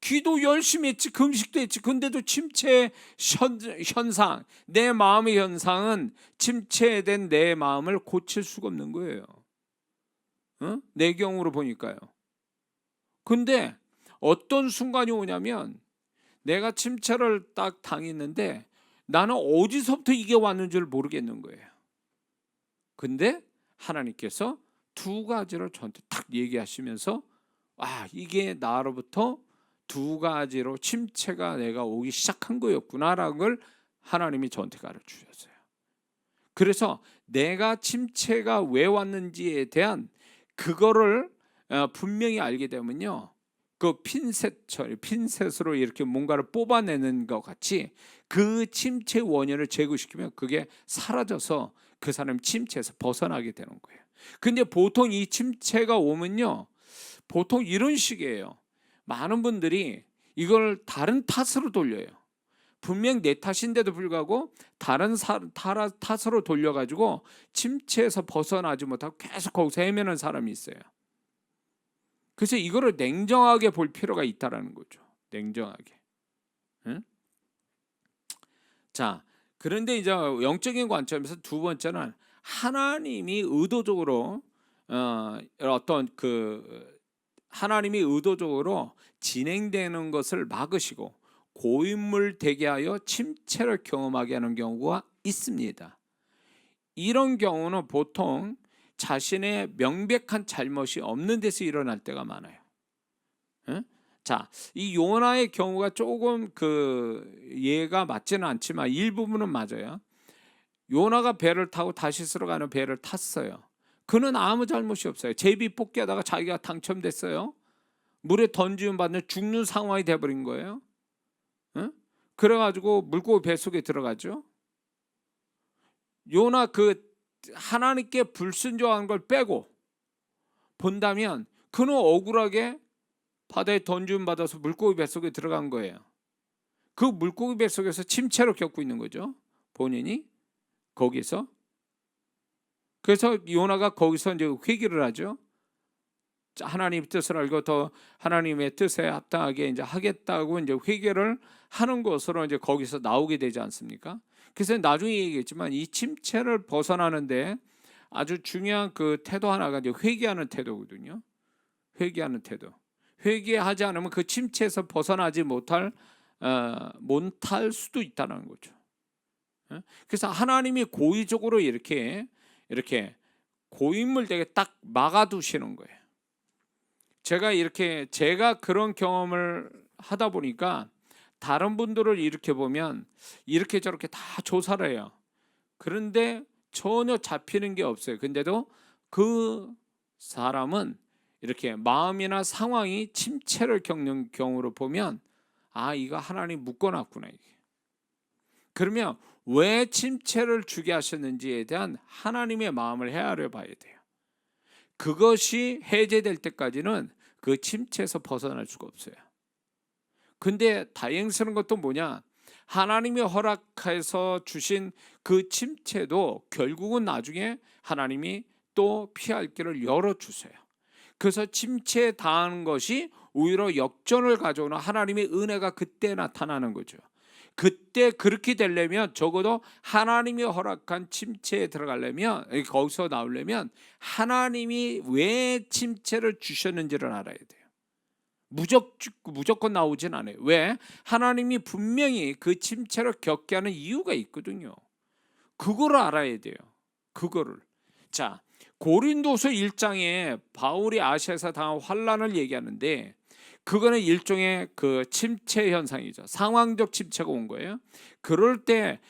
Speaker 1: 기도 열심히 했지, 금식도 했지, 근데도 침체 현상, 내 마음의 현상은 침체된 내 마음을 고칠 수가 없는 거예요. 내 경우로 보니까요. 근데 어떤 순간이 오냐면 내가 침체를 딱 당했는데 나는 어디서부터 이게 왔는지를 모르겠는 거예요. 근데 하나님께서 두 가지를 저한테 탁 얘기하시면서 이게 나로부터 두 가지로 침체가 내가 오기 시작한 거였구나라는 걸 하나님이 저한테 가르치셨어요. 그래서 내가 침체가 왜 왔는지에 대한 그거를 분명히 알게 되면요, 그 핀셋으로 이렇게 뭔가를 뽑아내는 것 같이 그 침체 원인을 제거시키면 그게 사라져서 그 사람이 침체에서 벗어나게 되는 거예요. 근데 보통 이 침체가 오면요, 보통 이런 식이에요. 많은 분들이 이걸 다른 탓으로 돌려요. 분명 내 탓인데도 불구하고 다른 탓으로 돌려가지고 침체에서 벗어나지 못하고 계속 거기서 헤매는 사람이 있어요. 그래서 이거를 냉정하게 볼 필요가 있다라는 거죠. 냉정하게. 응? 자, 그런데 이제 영적인 관점에서 두 번째는 하나님이 의도적으로 하나님이 의도적으로 진행되는 것을 막으시고 고인물 되게 하여 침체를 경험하게 하는 경우가 있습니다. 이런 경우는 보통 자신의 명백한 잘못이 없는 데서 일어날 때가 많아요. 자, 이 요나의 경우가 조금 예가 맞지는 않지만 일부분은 맞아요. 요나가 배를 타고 다시스로 가는 배를 탔어요. 그는 아무 잘못이 없어요. 제비 뽑기 하다가 자기가 당첨됐어요. 물에 던지면 받는 죽는 상황이 돼버린 거예요. 그래가지고 물고기 뱃속에 들어가죠. 요나 하나님께 불순종한 걸 빼고 본다면 그는 억울하게 바다에 던짐 받아서 물고기 뱃속에 들어간 거예요. 그 물고기 뱃속에서 침체를 겪고 있는 거죠, 본인이 거기서. 그래서 요나가 거기서 이제 회개를 하죠. 하나님 뜻을 알고 더 하나님의 뜻에 합당하게 이제 하겠다고 이제 회개를 하는 것으로 이제 거기서 나오게 되지 않습니까? 그래서 나중에 얘기했지만 이 침체를 벗어나는데 아주 중요한 그 태도 하나가 이제 회개하는 태도거든요. 회개하는 태도. 회개하지 않으면 그 침체에서 벗어나지 못할 수도 있다는 거죠. 그래서 하나님이 고의적으로 이렇게 고인물 되게 딱 막아두시는 거예요. 제가 그런 경험을 하다 보니까 다른 분들을 이렇게 보면 이렇게 저렇게 다 조사를 해요. 그런데 전혀 잡히는 게 없어요. 근데도 그 사람은 이렇게 마음이나 상황이 침체를 겪는 경우로 보면 이거 하나님 묶어놨구나 이게. 그러면 왜 침체를 주게 하셨는지에 대한 하나님의 마음을 헤아려 봐야 돼요. 그것이 해제될 때까지는 그 침체에서 벗어날 수가 없어요. 근데 다행스러운 것도 뭐냐? 하나님이 허락해서 주신 그 침체도 결국은 나중에 하나님이 또 피할 길을 열어주세요. 그래서 침체에 당하는 것이 오히려 역전을 가져오는 하나님의 은혜가 그때 나타나는 거죠. 그때 그렇게 되려면 적어도 하나님이 허락한 침체에 들어가려면, 거기서 나오려면 하나님이 왜 침체를 주셨는지를 알아야 돼요. 무조건 나오진 않아요. 왜? 하나님이 분명히 그 침체를 겪게 하는 이유가 있거든요. 그거를 알아야 돼요. 그거를. 자, 고린도서 1장에 바울이 아시아에서 당한 환난을 얘기하는데 그거는 일종의 그 침체 현상이죠. 상황적 침체가 온 거예요. 그럴 때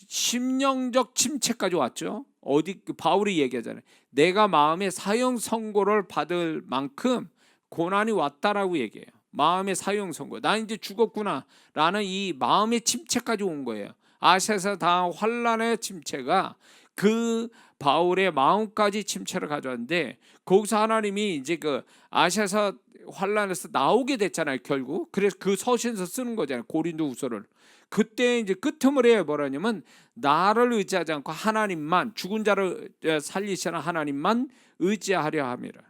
Speaker 1: 심령적 침체까지 왔죠. 어디 바울이 얘기하잖아요. 내가 마음에 사형 선고를 받을 만큼 고난이 왔다라고 얘기해요. 마음의 사형 선고. 나 이제 죽었구나라는 이 마음의 침체까지 온 거예요. 아시아에서 당한 환난의 침체가 그 바울의 마음까지 침체를 가져왔는데 거기서 하나님이 이제 그 아시아에서 환난에서 나오게 됐잖아요. 결국 그래서 그 서신서 쓰는 거잖아요. 고린도후서를. 그때 이제 끝머리에 뭐라냐면 나를 의지하지 않고 하나님만, 죽은 자를 살리시는 하나님만 의지하려 함이라,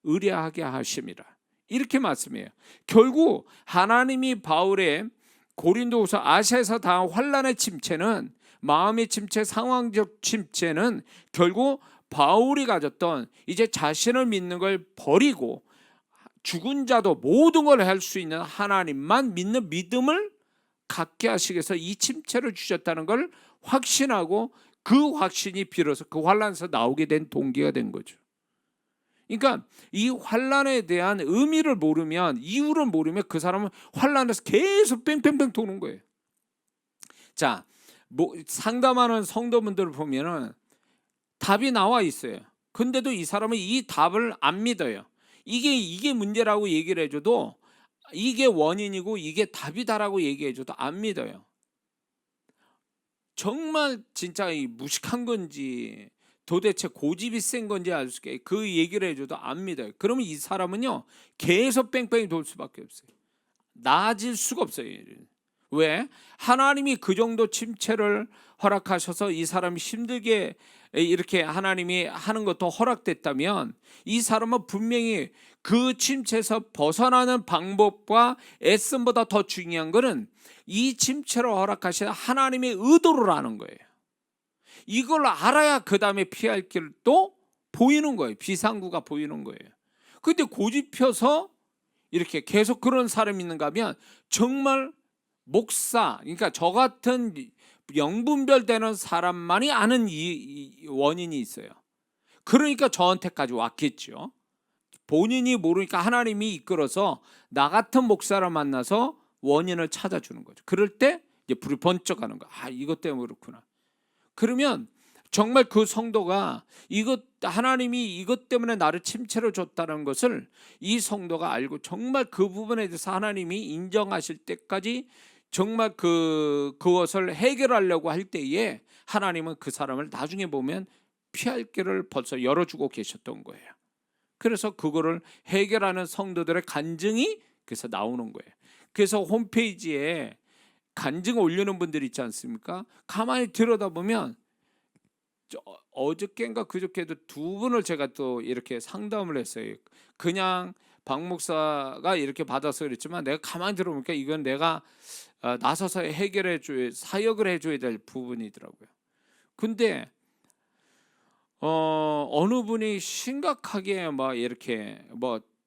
Speaker 1: 의뢰하게 하심이라, 이렇게 말씀해요. 결국 하나님이 바울의 고린도후서 아시아에서 당한 환난의 침체는, 마음의 침체, 상황적 침체는 결국 바울이 가졌던 이제 자신을 믿는 걸 버리고 죽은 자도 모든 걸 할 수 있는 하나님만 믿는 믿음을 갖게 하시기 위해서 이 침체를 주셨다는 걸 확신하고 그 확신이 비로소 그 환난에서 나오게 된 동기가 된 거죠. 그러니까 이 환난에 대한 의미를 모르면, 이유를 모르면 그 사람은 환난에서 계속 뺑뺑뺑 도는 거예요. 자, 상담하는 성도분들을 보면은 답이 나와 있어요. 근데도 이 사람은 이 답을 안 믿어요. 이게 문제라고 얘기를 해줘도, 이게 원인이고 이게 답이다라고 얘기해줘도 안 믿어요. 정말 진짜 이 무식한 건지 도대체 고집이 센 건지 알 수 없게 그 얘기를 해줘도 안 믿어요. 그러면 이 사람은요 계속 뺑뺑이 돌 수밖에 없어요. 나아질 수가 없어요. 왜? 하나님이 그 정도 침체를 허락하셔서 이 사람이 힘들게 이렇게 하나님이 하는 것도 허락됐다면 이 사람은 분명히 그 침체에서 벗어나는 방법과 애씀보다 더 중요한 것은 이 침체를 허락하신 하나님의 의도를 아는 거예요. 이걸 알아야 그 다음에 피할 길도 보이는 거예요. 비상구가 보이는 거예요. 근데 고집펴서 이렇게 계속 그런 사람이 있는가 하면 정말 목사, 그러니까 저 같은 영분별 되는 사람만이 아는 이 원인이 있어요. 그러니까 저한테까지 왔겠죠. 본인이 모르니까 하나님이 이끌어서 나 같은 목사를 만나서 원인을 찾아주는 거죠. 그럴 때 이제 불이 번쩍하는 거야. 아, 이것 때문에 그렇구나. 그러면 정말 그 성도가 하나님이 이것 때문에 나를 침체를 줬다는 것을 이 성도가 알고 정말 그 부분에 대해서 하나님이 인정하실 때까지 정말 그것을 해결하려고 할 때에 하나님은 그 사람을 나중에 보면 피할 길을 벌써 열어주고 계셨던 거예요. 그래서 그거를 해결하는 성도들의 간증이 그래서 나오는 거예요. 그래서 홈페이지에 간증 올리는 분들 있지 않습니까? 가만히 들여다보면 어저께인가 그저께도 두 분을 제가 또 이렇게 상담을 했어요. 그냥 박 목사가 이렇게 받아서 그랬지만 내가 가만히 들어보니까 이건 내가 나서서 해결해줘야, 사역을 해줘야 될 부분이더라고요. 근데 어느 분이 심각하게 막 이렇게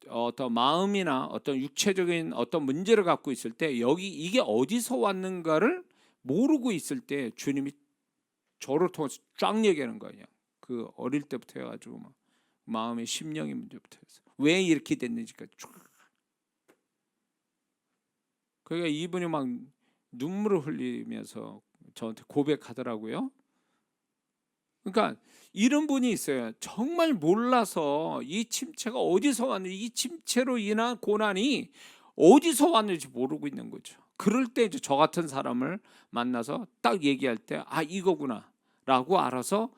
Speaker 1: 어떤 마음이나 어떤 육체적인 어떤 문제를 갖고 있을 때 이게 어디서 왔는가를 모르고 있을 때 주님이 저를 통해서 쫙 얘기하는 거예요. 그 어릴 때부터 해가지고 막 마음의 심령의 문제부터 해서 왜 이렇게 됐는지까지 쫙. 그러니까 이분이 막 눈물을 흘리면서 저한테 고백하더라고요. 그러니까 이런 분이 있어요. 정말 몰라서 이 침체가 어디서 왔는지, 이 침체로 인한 고난이 어디서 왔는지 모르고 있는 거죠. 그럴 때 이제 저 같은 사람을 만나서 딱 얘기할 때 아, 이거구나 라고 알아서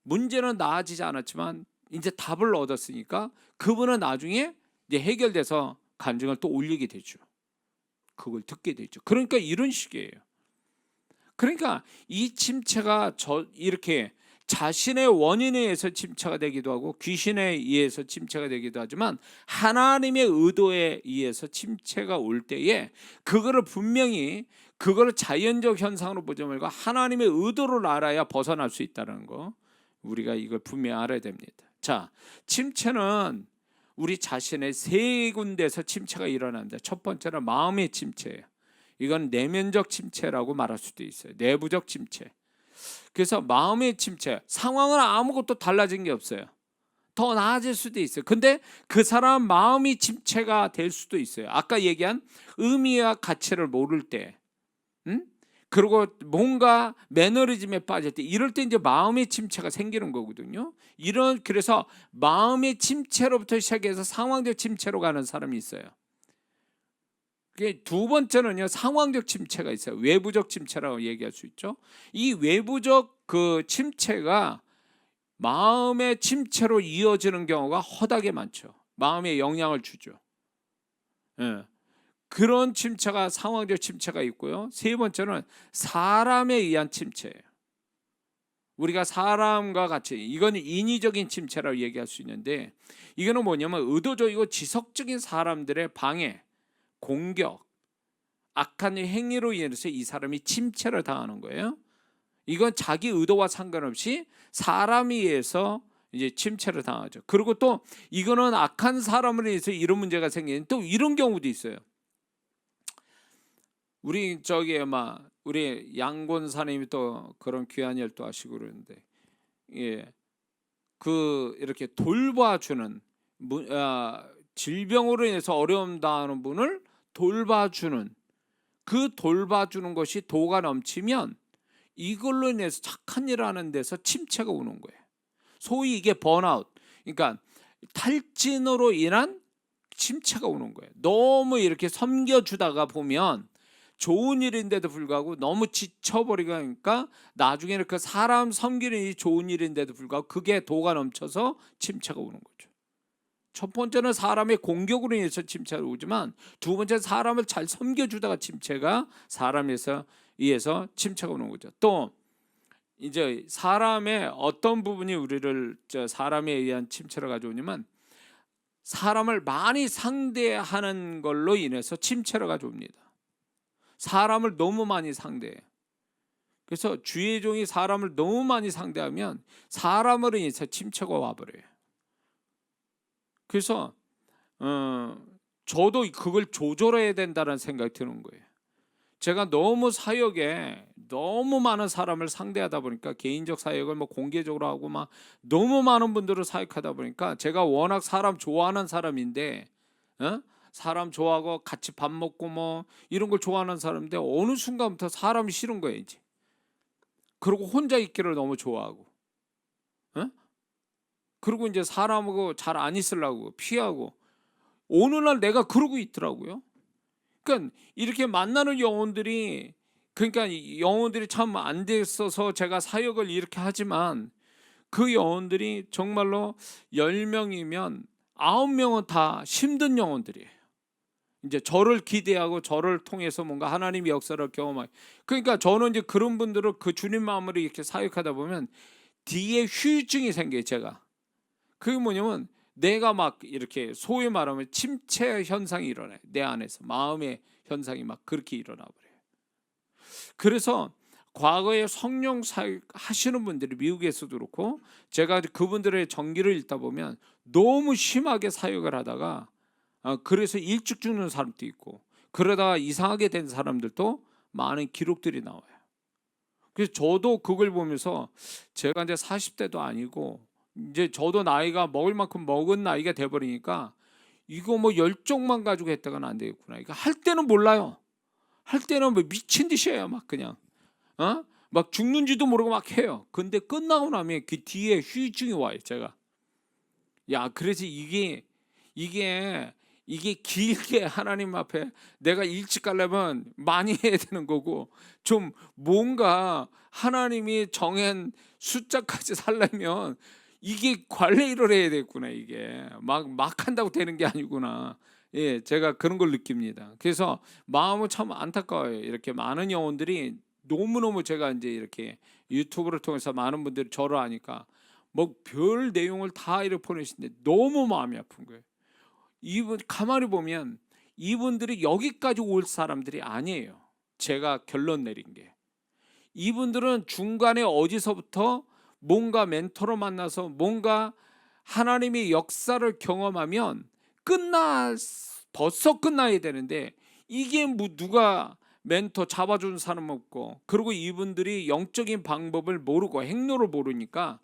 Speaker 1: 문제는 나아지지 않았지만 이제 답을 얻었으니까 그분은 나중에 이제 해결돼서 간증을 또 올리게 되죠. 그걸 듣게 되죠. 그러니까 이런 식이에요. 그러니까 이 침체가 이렇게 자신의 원인에 의해서 침체가 되기도 하고 귀신에 의해서 침체가 되기도 하지만 하나님의 의도에 의해서 침체가 올 때에 그거를 분명히 그거를 자연적 현상으로 보지 말고 하나님의 의도를 알아야 벗어날 수 있다는 거, 우리가 이걸 분명히 알아야 됩니다. 자, 침체는 우리 자신의 세 군데에서 침체가 일어난다. 첫 번째는 마음의 침체예요. 이건 내면적 침체라고 말할 수도 있어요. 내부적 침체. 그래서 마음의 침체, 상황은 아무것도 달라진 게 없어요. 더 나아질 수도 있어요. 근데 그 사람 마음이 침체가 될 수도 있어요. 아까 얘기한 의미와 가치를 모를 때, 응? 그리고 뭔가 매너리즘에 빠질 때, 이럴 때 이제 마음의 침체가 생기는 거거든요. 그래서 마음의 침체로부터 시작해서 상황적 침체로 가는 사람이 있어요. 두 번째는요, 상황적 침체가 있어요. 외부적 침체라고 얘기할 수 있죠. 이 외부적 그 침체가 마음의 침체로 이어지는 경우가 허다하게 많죠. 마음에 영향을 주죠. 예. 그런 침체가 상황적 침체가 있고요. 세 번째는 사람에 의한 침체예요. 우리가 사람과 같이, 이건 인위적인 침체라고 얘기할 수 있는데, 이거는 뭐냐면 의도적이고 지속적인 사람들의 방해, 공격, 악한 행위로 인해서 이 사람이 침체를 당하는 거예요. 이건 자기 의도와 상관없이 사람에 의해서 이제 침체를 당하죠. 그리고 또 이거는 악한 사람을 위해서 이런 문제가 생기는, 또 이런 경우도 있어요. 우리 우리 양곤사님이 또 그런 귀한 일도 하시고 그러는데, 예, 이렇게 돌봐주는 질병으로 인해서 어려움 당하는 분을 돌봐주는, 그 돌봐주는 것이 도가 넘치면 이걸로 인해서 착한 일을 하는 데서 침체가 오는 거예요. 소위 이게 번아웃, 그러니까 탈진으로 인한 침체가 오는 거예요. 너무 이렇게 섬겨주다가 보면 좋은 일인데도 불구하고 너무 지쳐버리니까 나중에는 그 사람 섬기는 일이 좋은 일인데도 불구하고 그게 도가 넘쳐서 침체가 오는 거죠. 첫 번째는 사람의 공격으로 인해서 침체가 오지만, 두 번째는 사람을 잘 섬겨주다가 침체가 사람에서 의해서 침체가 오는 거죠. 또 이제 사람의 어떤 부분이 우리를 사람에 의한 침체를 가져오냐면, 사람을 많이 상대하는 걸로 인해서 침체를 가져옵니다. 사람을 너무 많이 상대해요. 그래서 주의 종이 사람을 너무 많이 상대하면 사람으로 인해서 침체가 와버려요. 그래서 저도 그걸 조절해야 된다는 생각이 드는 거예요. 제가 너무 사역에 너무 많은 사람을 상대하다 보니까, 개인적 사역을 뭐 공개적으로 하고 막 너무 많은 분들을 사역하다 보니까, 제가 워낙 사람 좋아하는 사람인데, 사람 좋아하고 같이 밥 먹고 뭐 이런 걸 좋아하는 사람인데, 어느 순간부터 사람이 싫은 거예요 이제. 그리고 혼자 있기를 너무 좋아하고, 그리고 이제 사람하고 잘 안 있으려고 피하고, 어느 날 내가 그러고 있더라고요. 그러니까 이렇게 만나는 영혼들이, 그러니까 영혼들이 참 안 됐어서 제가 사역을 이렇게 하지만, 그 영혼들이 정말로 10명이면 9명은 다 힘든 영혼들이에요. 이제 저를 기대하고 저를 통해서 뭔가 하나님의 역사를 경험하고, 그러니까 저는 이제 그런 분들을 그 주님 마음으로 이렇게 사역하다 보면 뒤에 후유증이 생겨요. 제가 그게 뭐냐면, 내가 막 이렇게 소위 말하면 침체 현상이 일어나요. 내 안에서 마음의 현상이 막 그렇게 일어나 버려요. 그래서 과거에 성령 사역 하시는 분들이 미국에서도 그렇고, 제가 그분들의 전기를 읽다 보면 너무 심하게 사역을 하다가 그래서 일찍 죽는 사람도 있고, 그러다가 이상하게 된 사람들도 많은 기록들이 나와요. 그래서 저도 그걸 보면서, 제가 이제 40대도 아니고 이제 저도 나이가 먹을 만큼 먹은 나이가 돼 버리니까, 이거 뭐 열정만 가지고 했다가는 안 되겠구나. 이거 할 때는 몰라요. 할 때는 뭐 미친 듯이 해요. 막 그냥 막 죽는지도 모르고 막 해요. 근데 끝나고 나면 그 뒤에 후유증이 와요. 제가 그래서 이게 길게 하나님 앞에 내가 일찍 가려면 많이 해야 되는 거고, 좀 뭔가 하나님이 정한 숫자까지 살려면 이게 관리를 해야 되겠구나. 이게 막 한다고 되는 게 아니구나. 예, 제가 그런 걸 느낍니다. 그래서 마음은 참 안타까워요. 이렇게 많은 영혼들이 너무너무, 제가 이제 이렇게 유튜브를 통해서 많은 분들이 저를 아니까 뭐 별 내용을 다 이렇게 보내시는데 너무 마음이 아픈 거예요. 이분 가만히 보면 이분들이 여기까지 올 사람들이 아니에요. 제가 결론 내린 게, 이분들은 중간에 어디서부터 뭔가 멘토로 만나서 뭔가 하나님의 역사를 경험하면 벌써 끝나야 되는데, 이게 뭐 누가 멘토 잡아준 사람 없고, 그리고 이분들이 영적인 방법을 모르고 행로를 모르니까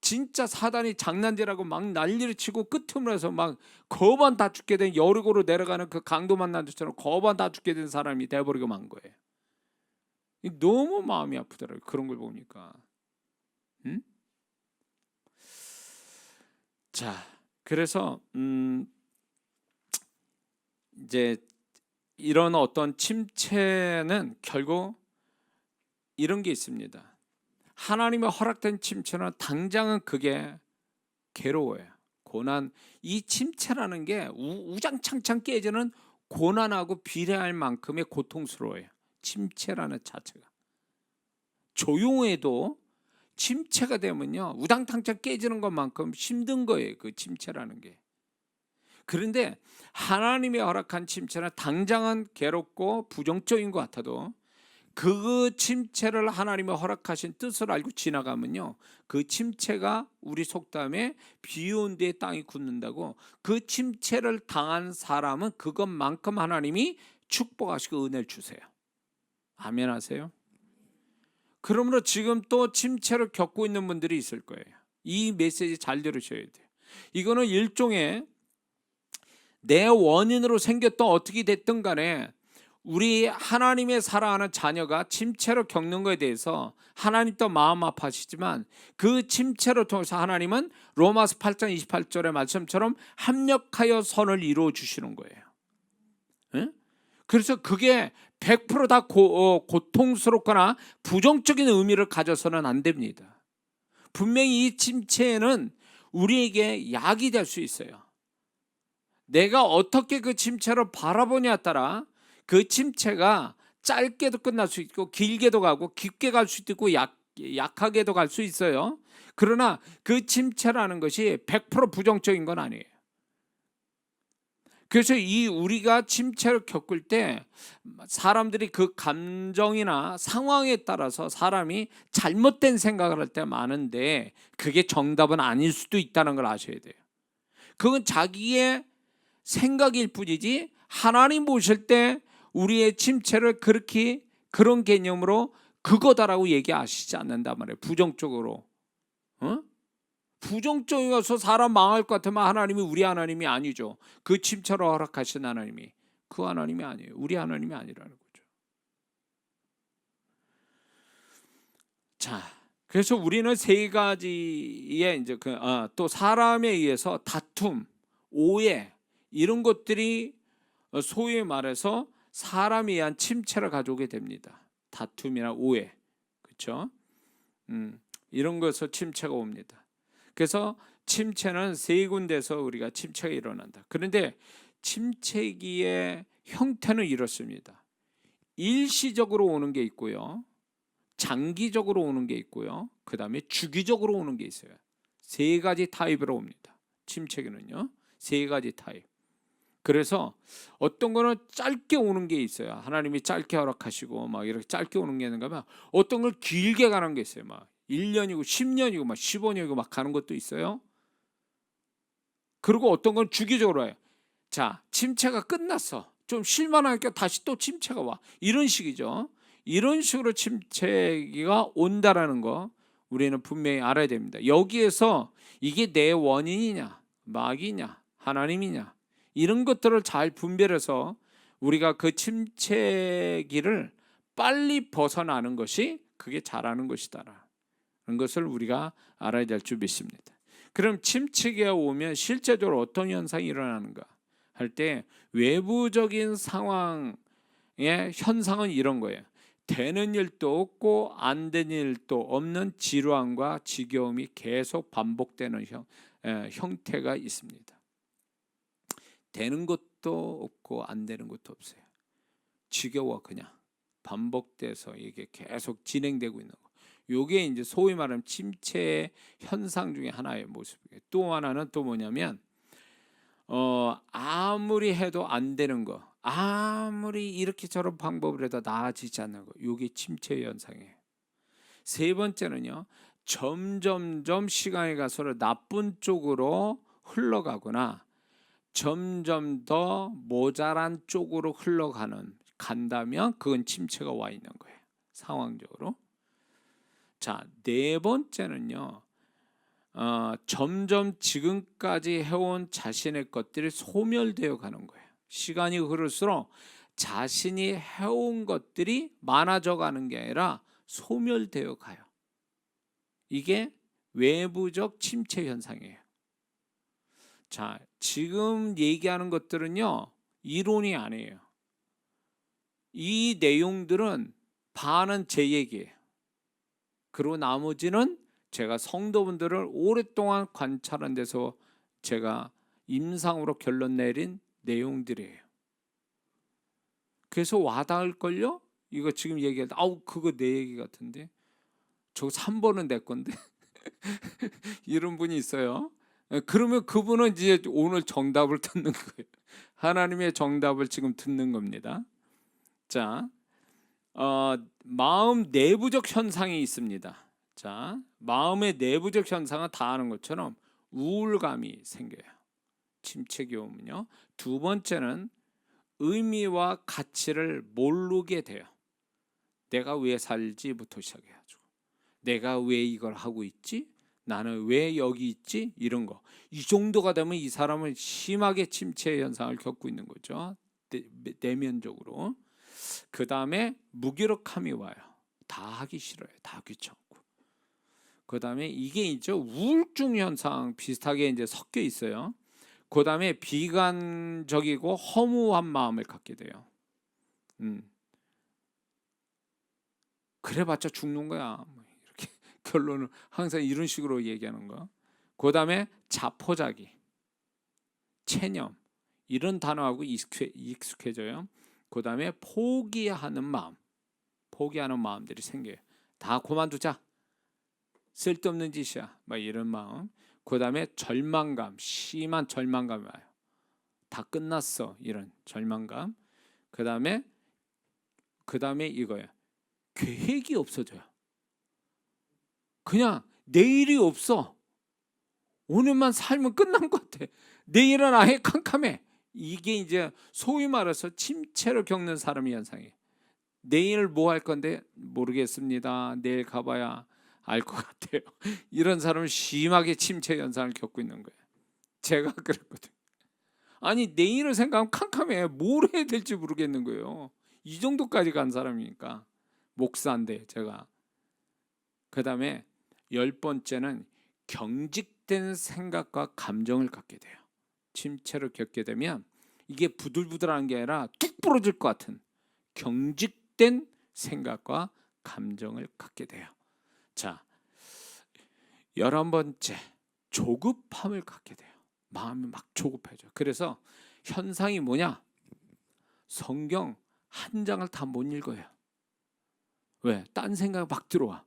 Speaker 1: 진짜 사단이 장난질하고 막 난리를 치고 끄트물어서 막 거반 다 죽게 된, 여리고로 내려가는 그 강도 만난 것처럼 거반 다 죽게 된 사람이 돼버리고 만 거예요. 너무 마음이 아프더라고요, 그런 걸 보니까. 응? 자, 그래서 이제 이런 어떤 침체는 결국 이런 게 있습니다. 하나님의 허락된 침체는 당장은 그게 괴로워요. 고난, 이 침체라는 게 우장창창 깨지는 고난하고 비례할 만큼의 고통스러워요. 침체라는 자체가. 조용해도 침체가 되면요, 우당탕창 깨지는 것만큼 힘든 거예요, 그 침체라는 게. 그런데 하나님의 허락한 침체는 당장은 괴롭고 부정적인 것 같아도 그 침체를 하나님의 허락하신 뜻을 알고 지나가면요, 그 침체가 우리 속담에 비 온 뒤에 땅이 굳는다고, 그 침체를 당한 사람은 그것만큼 하나님이 축복하시고 은혜를 주세요. 아멘 하세요? 그러므로 지금 또 침체를 겪고 있는 분들이 있을 거예요. 이 메시지 잘 들으셔야 돼요. 이거는 일종의 내 원인으로 생겼던, 어떻게 됐든 간에 우리 하나님의 사랑하는 자녀가 침체를 겪는 것에 대해서 하나님도 마음 아파하시지만, 그 침체를 통해서 하나님은 로마서 8장 28절의 말씀처럼 합력하여 선을 이루어 주시는 거예요. 네? 그래서 그게 100%다 고통스럽거나 부정적인 의미를 가져서는 안 됩니다. 분명히 이 침체는 우리에게 약이 될 수 있어요. 내가 어떻게 그 침체를 바라보냐에 따라 그 침체가 짧게도 끝날 수 있고 길게도 가고 깊게 갈 수도 있고 약하게도 갈 수 있어요. 그러나 그 침체라는 것이 100% 부정적인 건 아니에요. 그래서 이 우리가 침체를 겪을 때 사람들이 그 감정이나 상황에 따라서 사람이 잘못된 생각을 할 때 많은데, 그게 정답은 아닐 수도 있다는 걸 아셔야 돼요. 그건 자기의 생각일 뿐이지 하나님 보실 때 우리의 침체를 그렇게 그런 개념으로 그거다라고 얘기하시지 않는단 말이에요. 부정적으로. 부정적이어서 사람 망할 것 같으면 하나님이 우리 하나님이 아니죠. 그 침체를 허락하신 하나님이 그 하나님이 아니에요. 우리 하나님이 아니라는 거죠. 자, 그래서 우리는 세 가지의 이제 또 사람에 의해서 다툼, 오해, 이런 것들이 소위 말해서 사람에 의한 침체를 가져오게 됩니다. 다툼이나 오해, 그렇죠? 이런 것에서 침체가 옵니다. 그래서 침체는 세 군데서 우리가 침체가 일어난다. 그런데 침체기의 형태는 이렇습니다. 일시적으로 오는 게 있고요, 장기적으로 오는 게 있고요, 그 다음에 주기적으로 오는 게 있어요. 세 가지 타입으로 옵니다. 침체기는요, 세 가지 타입. 그래서 어떤 거는 짧게 오는 게 있어요. 하나님이 짧게 허락하시고 막 이렇게 짧게 오는 게 있는가 봐. 어떤 걸 길게 가는 게 있어요. 막 1년이고 10년이고 막 15년이고 막 가는 것도 있어요. 그리고 어떤 건 주기적으로 와요. 자, 침체가 끝났어, 좀 쉴만하니까 다시 또 침체가 와, 이런 식이죠. 이런 식으로 침체기가 온다라는 거 우리는 분명히 알아야 됩니다. 여기에서 이게 내 원인이냐 마귀냐 하나님이냐, 이런 것들을 잘 분별해서 우리가 그 침체기를 빨리 벗어나는 것이 그게 잘하는 것이다라는 것을 우리가 알아야 될 줄 믿습니다. 그럼 침체기가 오면 실제적으로 어떤 현상이 일어나는가 할 때, 외부적인 상황의 현상은 이런 거예요. 되는 일도 없고 안 되는 일도 없는 지루함과 지겨움이 계속 반복되는 형태가 있습니다. 되는 것도 없고 안 되는 것도 없어요. 지겨워, 그냥 반복돼서 이게 계속 진행되고 있는 거. 요게 이제 소위 말하는 침체의 현상 중에 하나의 모습이에요. 또 하나는 또 뭐냐면 아무리 해도 안 되는 거, 아무리 이렇게 저런 방법을 해도 나아지지 않는 거, 요게 침체 현상이에요. 세 번째는요, 점점점 시간이 가서 나쁜 쪽으로 흘러가거나 점점 더 모자란 쪽으로 흘러가는 간다면 그건 침체가 와 있는 거예요. 상황적으로. 자, 네 번째는요. 점점 지금까지 해온 자신의 것들이 소멸되어 가는 거예요. 시간이 흐를수록 자신이 해온 것들이 많아져 가는 게 아니라 소멸되어 가요. 이게 외부적 침체 현상이에요. 자, 지금 얘기하는 것들은요, 이론이 아니에요. 이 내용들은 반은 제 얘기예요. 그리고 나머지는 제가 성도분들을 오랫동안 관찰한 데서 제가 임상으로 결론 내린 내용들이에요. 그래서 와닿을걸요? 이거 지금 얘기할 때 아우 그거 내 얘기 같은데 저 3번은 내 건데 이런 분이 있어요. 그러면 그분은 이제 오늘 정답을 듣는 거예요. 하나님의 정답을 지금 듣는 겁니다. 자, 마음 내부적 현상이 있습니다. 자, 마음의 내부적 현상은 다 아는 것처럼 우울감이 생겨요. 침체기 오면요. 두 번째는 의미와 가치를 모르게 돼요. 내가 왜 살지부터 시작해가지고 내가 왜 이걸 하고 있지? 나는 왜 여기 있지? 이런 거. 이 정도가 되면 이 사람은 심하게 침체 현상을 겪고 있는 거죠. 내면적으로. 그 다음에 무기력함이 와요. 다 하기 싫어요. 다 귀찮고. 그 다음에 이게 이제 우울증 현상 비슷하게 이제 섞여 있어요. 그 다음에 비관적이고 허무한 마음을 갖게 돼요. 그래봤자 죽는 거야. 이렇게 결론은 항상 이런 식으로 얘기하는 거. 그 다음에 자포자기, 체념 이런 단어하고 익숙해져요. 그 다음에 포기하는 마음들이 생겨요. 다 그만두자. 쓸데없는 짓이야. 막 이런 마음. 그 다음에 절망감, 심한 절망감이 와요. 다 끝났어. 이런 절망감. 그 다음에 이거예요. 계획이 없어져요. 그냥 내일이 없어. 오늘만 살면 끝난 것 같아. 내일은 아예 캄캄해. 이게 이제 소위 말해서 침체를 겪는 사람의 현상이에요. 내일 뭐 할 건데 모르겠습니다. 내일 가봐야 알 것 같아요. 이런 사람은 심하게 침체 현상을 겪고 있는 거예요. 제가 그랬거든요. 아니 내일을 생각하면 캄캄해. 뭘 해야 될지 모르겠는 거예요. 이 정도까지 간 사람이니까. 목사인데 제가. 그 다음에 10번째는 경직된 생각과 감정을 갖게 돼요. 침체를 겪게 되면 이게 부들부들한 게 아니라 뚝 부러질 것 같은 경직된 생각과 감정을 갖게 돼요. 자, 11번째 조급함을 갖게 돼요. 마음이 막 조급해져요. 그래서 현상이 뭐냐? 성경 한 장을 다 못 읽어요. 왜? 딴 생각 막 들어와.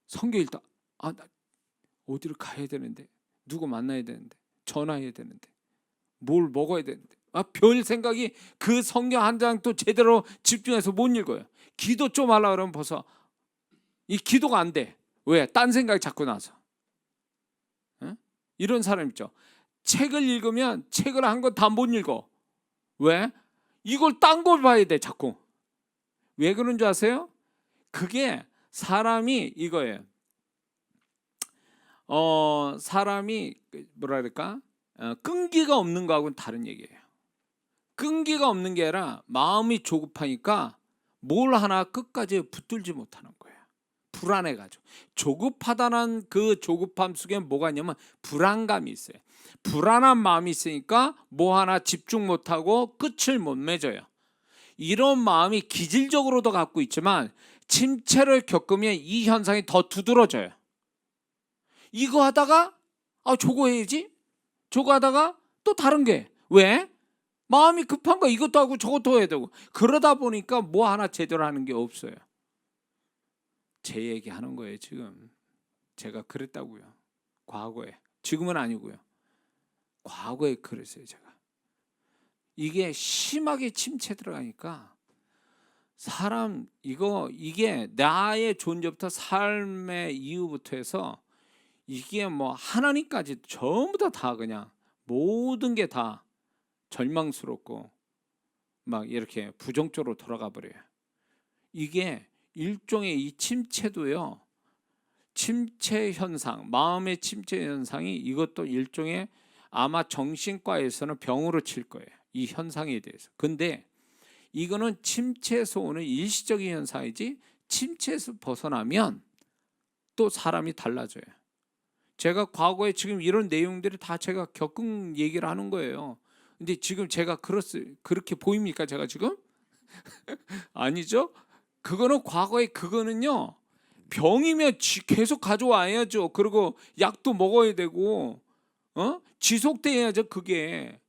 Speaker 1: 성경 읽다 나 어디를 가야 되는데, 누구 만나야 되는데, 전화해야 되는데, 뭘 먹어야 되는데, 별 생각이 그 성경 한 장 또 제대로 집중해서 못 읽어요. 기도 좀 하려고 그러면 벌써 이 기도가 안 돼. 왜? 딴 생각이 자꾸 나서. 이런 사람 있죠. 책을 읽으면 책을 한 권 다 못 읽어. 왜? 이걸 딴 걸 봐야 돼 자꾸. 왜 그런 줄 아세요? 그게 사람이 이거예요. 사람이 뭐라 그럴까? 끈기가 없는 거하고는 다른 얘기예요. 끈기가 없는 게 아니라 마음이 조급하니까 뭘 하나 끝까지 붙들지 못하는 거예요. 불안해가지고. 조급하다는 그 조급함 속에 뭐가 있냐면 불안감이 있어요. 불안한 마음이 있으니까 뭐 하나 집중 못하고 끝을 못 맺어요. 이런 마음이 기질적으로도 갖고 있지만 침체를 겪으면 이 현상이 더 두드러져요. 이거 하다가 저거 해야지. 저거 하다가 또 다른 게. 왜? 마음이 급한 거 이것도 하고 저것도 해야 되고. 그러다 보니까 뭐 하나 제대로 하는 게 없어요. 제 얘기 하는 거예요 지금. 제가 그랬다고요. 과거에. 지금은 아니고요. 과거에 그랬어요 제가. 이게 심하게 침체 들어가니까 사람 이게 나의 존재부터 삶의 이유부터 해서 이게 뭐 하나님까지 전부 다 그냥 모든 게 다 절망스럽고 막 이렇게 부정적으로 돌아가 버려요. 이게 일종의 이 침체도요. 침체 현상, 마음의 침체 현상이 이것도 일종의 아마 정신과에서는 병으로 칠 거예요. 이 현상에 대해서. 근데 이거는 침체에서 오는 일시적인 현상이지 침체에서 벗어나면 또 사람이 달라져요. 제가 과거에 지금 이런 내용들이 다 제가 겪은 얘기를 하는 거예요. 근데 지금 제가 그렇게 보입니까? 제가 지금? 아니죠? 그거는 과거에 그거는요. 병이면 계속 가져와야죠. 그리고 약도 먹어야 되고 지속돼야죠. 그게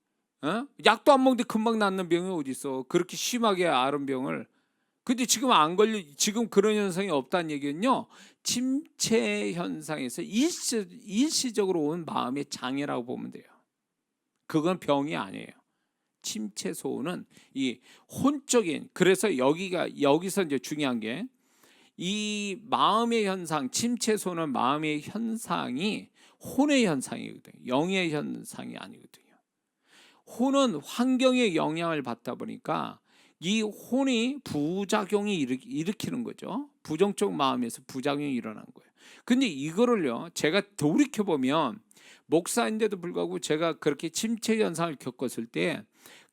Speaker 1: 약도 안 먹는데 금방 낫는 병이 어디 있어? 그렇게 심하게 앓은 병을. 근데 지금 안 걸려. 지금 그런 현상이 없다는 얘기는요. 침체 현상에서 일시적으로 온 마음의 장애라고 보면 돼요. 그건 병이 아니에요. 침체 소원은 이 혼적인, 그래서 여기서 이제 중요한 게 이 마음의 현상, 침체소는 마음의 현상이 혼의 현상이거든요. 영의 현상이 아니거든요. 혼은 환경의 영향을 받다 보니까 이 혼이 부작용이 일으키는 거죠. 부정적 마음에서 부작용이 일어난 거예요. 근데 이거를요, 제가 돌이켜보면 목사인데도 불구하고 제가 그렇게 침체 현상을 겪었을 때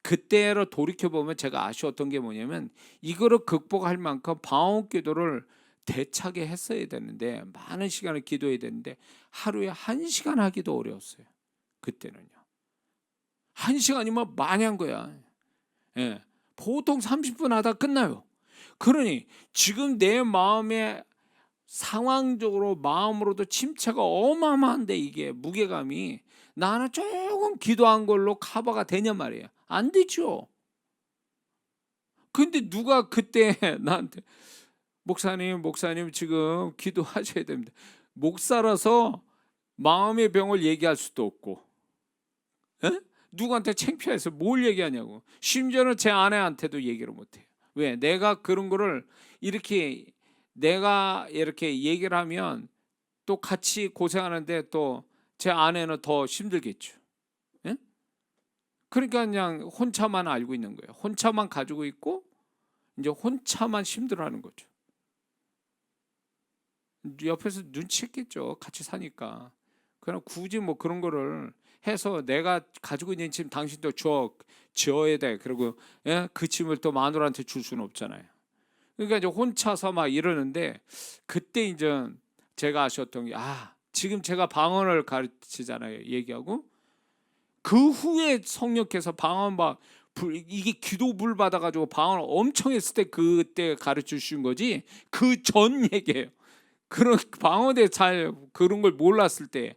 Speaker 1: 그때로 돌이켜보면 제가 아쉬웠던 게 뭐냐면 이거를 극복할 만큼 방언 기도를 대차게 했어야 되는데 많은 시간을 기도해야 되는데 하루에 1시간 하기도 어려웠어요. 그때는요. 1시간이면 많이 한 거야. 예. 보통 30분 하다 끝나요. 그러니 지금 내 마음에 상황적으로 마음으로도 침체가 어마어마한데 이게 무게감이 나는 조금 기도한 걸로 커버가 되냔 말이에요. 안 되죠. 근데 누가 그때 나한테 목사님 지금 기도하셔야 됩니다. 목사라서 마음의 병을 얘기할 수도 없고 누구한테 창피해서 뭘 얘기하냐고. 심지어는 제 아내한테도 얘기를 못해요. 왜? 내가 그런 거를 내가 이렇게 얘기를 하면 또 같이 고생하는데 또 제 아내는 더 힘들겠죠. 예? 그러니까 그냥 혼자만 알고 있는 거예요. 혼자만 가지고 있고 이제 혼자만 힘들어하는 거죠. 옆에서 눈치챘겠죠. 같이 사니까. 그럼 굳이 뭐 그런 거를 해서 내가 가지고 있는 짐 당신도 지어야 돼. 그리고 그 짐을 또 마누라한테 줄 수는 없잖아요. 그러니까 이제 혼자서 막 이러는데 그때 이제 제가 아셨던 게 지금 제가 방언을 가르치잖아요. 얘기하고 그 후에 성령께서 방언 이게 기도 불 받아가지고 방언을 엄청 했을 때 그때 가르쳐 주신 거지 그 전 얘기예요. 그런 방언에 잘 그런 걸 몰랐을 때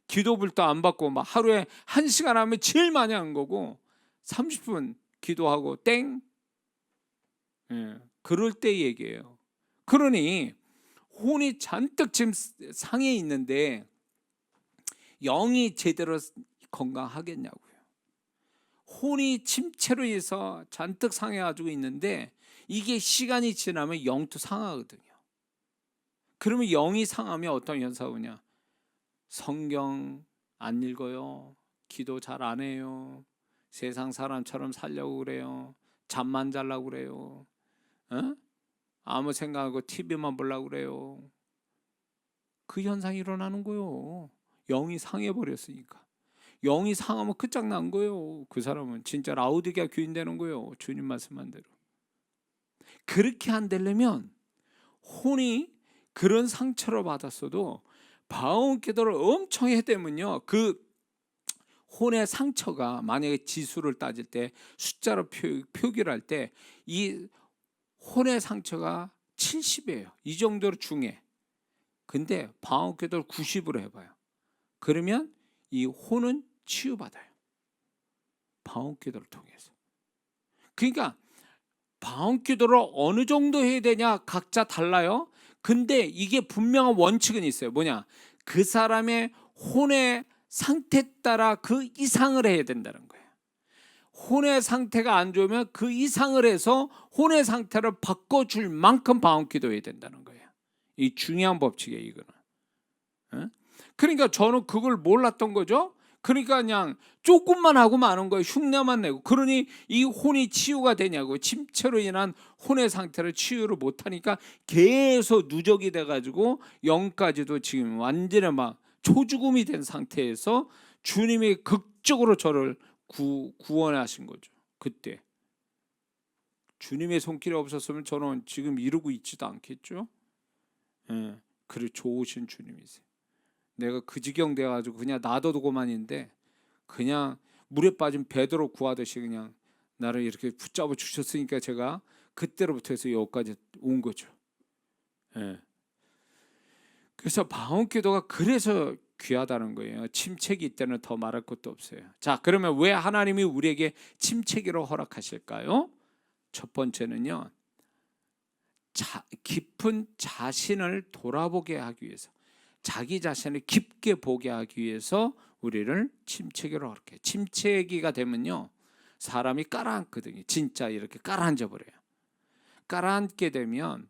Speaker 1: 기도불도 안 받고 막 하루에 1시간 하면 제일 많이 한 거고 30분 기도하고 땡. 그럴 때 얘기예요. 그러니 혼이 잔뜩 지금 상해 있는데 영이 제대로 건강하겠냐고요. 혼이 침체로 해서 잔뜩 상해가지고 있는데 이게 시간이 지나면 영도 상하거든요. 그러면 영이 상하면 어떤 현상이 오냐? 성경 안 읽어요. 기도 잘 안 해요. 세상 사람처럼 살려고 그래요. 잠만 자려고 그래요. 아무 생각하고 TV만 보려고 그래요. 그 현상이 일어나는 거예요. 영이 상해버렸으니까. 영이 상하면 끝장난 거예요. 그 사람은 진짜 라우디게아 교인 되는 거예요. 주님 말씀한 대로. 그렇게 안 되려면 혼이 그런 상처를 받았어도 방언 기도를 엄청 해대면요, 그 혼의 상처가 만약에 지수를 따질 때 숫자로 표기를 할 때 이 혼의 상처가 70이에요. 이 정도로 중해. 근데 방언 기도를 90으로 해봐요. 그러면 이 혼은 치유받아요. 방언 기도를 통해서. 그러니까 방언 기도를 어느 정도 해야 되냐 각자 달라요. 근데 이게 분명한 원칙은 있어요. 뭐냐? 그 사람의 혼의 상태 따라 그 이상을 해야 된다는 거예요. 혼의 상태가 안 좋으면 그 이상을 해서 혼의 상태를 바꿔줄 만큼 방언 기도해야 된다는 거예요. 이 중요한 법칙이에요, 이거는. 그러니까 저는 그걸 몰랐던 거죠. 그러니까 그냥 조금만 하고 마는 거예요. 흉내만 내고. 그러니 이 혼이 치유가 되냐고. 침체로 인한 혼의 상태를 치유를 못하니까 계속 누적이 돼가지고 영까지도 지금 완전히 막 초죽음이 된 상태에서 주님이 극적으로 저를 구원하신 거죠. 그때 주님의 손길이 없었으면 저는 지금 이러고 있지도 않겠죠. 예, 그래 좋으신 주님이세요. 내가 그 지경 돼가지고 그냥 놔둬두고만인데 그냥 물에 빠진 베드로 구하듯이 그냥 나를 이렇게 붙잡아 주셨으니까 제가 그때로부터 해서 여기까지 온 거죠. 예. 그래서 방언기도가 그래서 귀하다는 거예요. 침체기 이때는 더 말할 것도 없어요. 자, 그러면 왜 하나님이 우리에게 침체기를 허락하실까요? 첫 번째는요, 깊은 자신을 돌아보게 하기 위해서, 자기 자신을 깊게 보게 하기 위해서 우리를 침체기로 허락해. 침체기가 되면요, 사람이 깔아앉거든요. 진짜 이렇게 깔아앉아 버려요. 깔아앉게 되면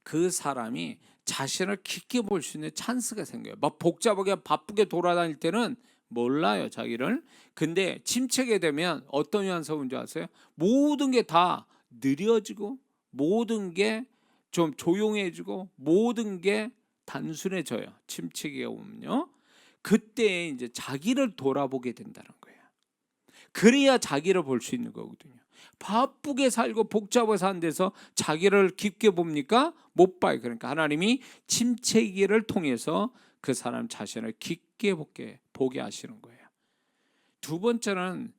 Speaker 1: 그 사람이 자신을 깊게 볼 수 있는 찬스가 생겨요. 막 복잡하게 바쁘게 돌아다닐 때는 몰라요, 자기를. 근데 침체게 되면 어떤 현상인 줄 아세요? 모든 게 다 느려지고 모든 게 좀 조용해지고 모든 게 단순해져요. 침체기가 오면요. 그때 이제 자기를 돌아보게 된다는 거예요. 그래야 자기를 볼 수 있는 거거든요. 바쁘게 살고 복잡하게 사는 데서 자기를 깊게 봅니까? 못 봐요. 그러니까 하나님이 침체기를 통해서 그 사람 자신을 깊게 보게 하시는 거예요. 두 번째는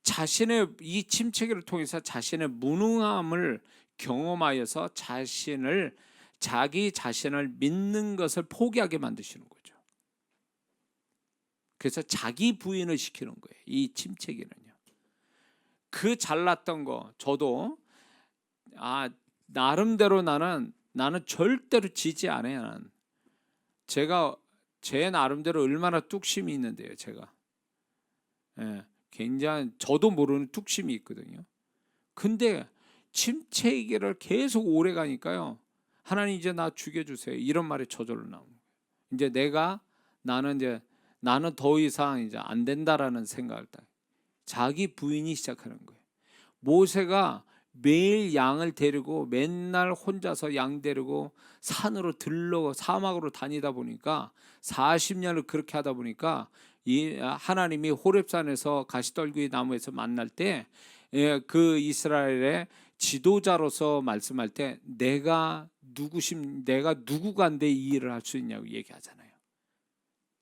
Speaker 1: 자신의 이 침체기를 통해서 자신의 무능함을 경험하여서 자기 자신을 믿는 것을 포기하게 만드시는 거죠. 그래서 자기 부인을 시키는 거예요. 이 침체기는요. 그 잘났던 거 저도 나름대로 나는 절대로 지지 않아요. 나는. 제가 제 나름대로 얼마나 뚝심이 있는데요. 제가 굉장히 저도 모르는 뚝심이 있거든요. 근데 침체기를 계속 오래 가니까요. 하나님 이제 나 죽여주세요. 이런 말이 저절로 나오는 거예요. 이제 나는 더 이상 이제 안 된다라는 생각을 딱 자기 부인이 시작하는 거예요. 모세가 매일 양을 데리고 맨날 혼자서 양 데리고 산으로 들러 사막으로 다니다 보니까 40년을 그렇게 하다 보니까 이 하나님이 호렙산에서 가시떨기 나무에서 만날 때 그 이스라엘의 지도자로서 말씀할 때 내가 누구간데 이 일을 할 수 있냐고 얘기하잖아요.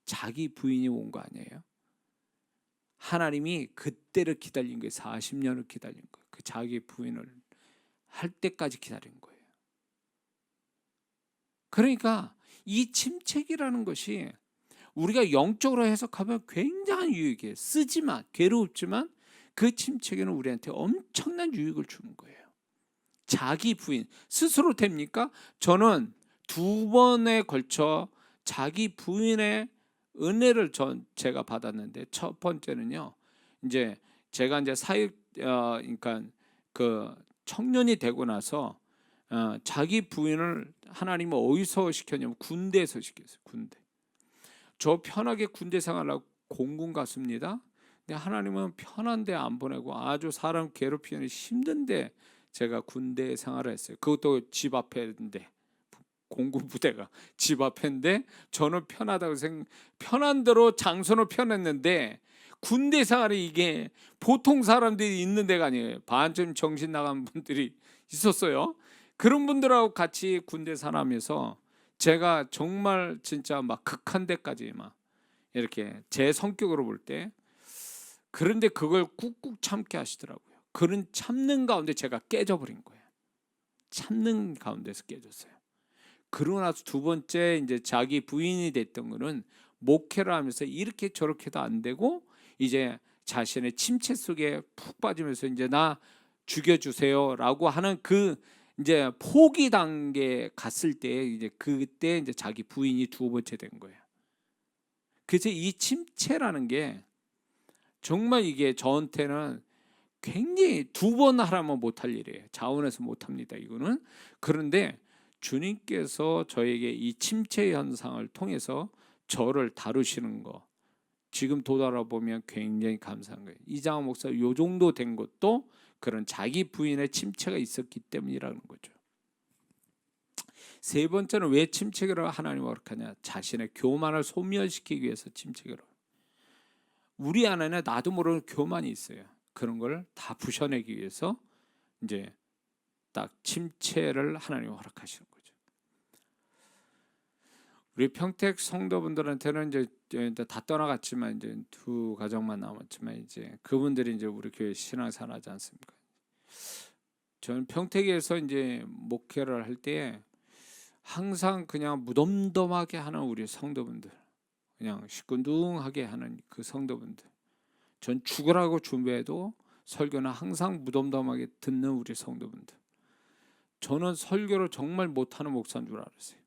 Speaker 1: 자기 부인이 온 거 아니에요? 하나님이 그때를 기다린 거예요. 40년을 기다린 거예요. 그 자기 부인을 할 때까지 기다린 거예요. 그러니까 이 침체기라는 것이 우리가 영적으로 해석하면 굉장히 유익해요. 쓰지만 괴롭지만 그 침체기는 우리한테 엄청난 유익을 주는 거예요. 자기 부인 스스로 됩니까? 저는 2번에 걸쳐 자기 부인의 은혜를 제가 받았는데 첫 번째는요. 이제 제가 이제 그러니까 그 청년이 되고 나서 자기 부인을 하나님은 어디서 시켰냐면 군대에서 시켰어요. 군대. 저 편하게 군대 생활하고 공군 갔습니다. 근데 하나님은 편한데 안 보내고 아주 사람 괴롭히는 힘든데 제가 군대 생활을 했어요. 그것도 집 앞에인데 공군 부대가 집 앞인데 저는 편한 대로 장소는 편했는데 군대 생활이 이게 보통 사람들이 있는 데가 아니에요. 반쯤 정신 나간 분들이 있었어요. 그런 분들하고 같이 군대 생활하면서 제가 정말 진짜 막 극한 데까지 막 이렇게 제 성격으로 볼 때 그런데 그걸 꾹꾹 참게 하시더라고요. 그런 참는 가운데 제가 깨져버린 거예요. 참는 가운데서 깨졌어요. 그러고 나서 두 번째 이제 자기 부인이 됐던 거는 목회를 하면서 이렇게 저렇게도 안 되고 이제 자신의 침체 속에 푹 빠지면서 이제 나 죽여주세요라고 하는 그 이제 포기 단계에 갔을 때 이제 그때 이제 자기 부인이 두 번째 된 거예요. 그래서 이 침체라는 게 정말 이게 저한테는 굉장히 2번 하라면 못할 일이에요. 자원해서 못합니다. 이거는. 그런데 주님께서 저에게 이 침체 현상을 통해서 저를 다루시는 거 지금 돌아보면 굉장히 감사한 거예요. 이장호 목사 요 정도 된 것도 그런 자기 부인의 침체가 있었기 때문이라는 거죠. 세 번째는 왜 침체기를 하나님 허락하냐? 자신의 교만을 소멸시키기 위해서 침체기를. 우리 안에는 나도 모르는 교만이 있어요. 그런 걸 다 부셔내기 위해서 이제 딱 침체를 하나님 허락하시는 거죠. 우리 평택 성도분들한테는 이제 다 떠나갔지만 이제 두 가정만 남았지만 이제 그분들이 이제 우리 교회 신앙생활 하지 않습니까? 저는 평택에서 이제 목회를 할 때 항상 그냥 무덤덤하게 하는 우리 성도분들, 그냥 시큰둥하게 하는 그 성도분들, 전 죽으라고 준비해도 설교는 항상 무덤덤하게 듣는 우리 성도분들, 저는 설교를 정말 못하는 목사인 줄 알았어요.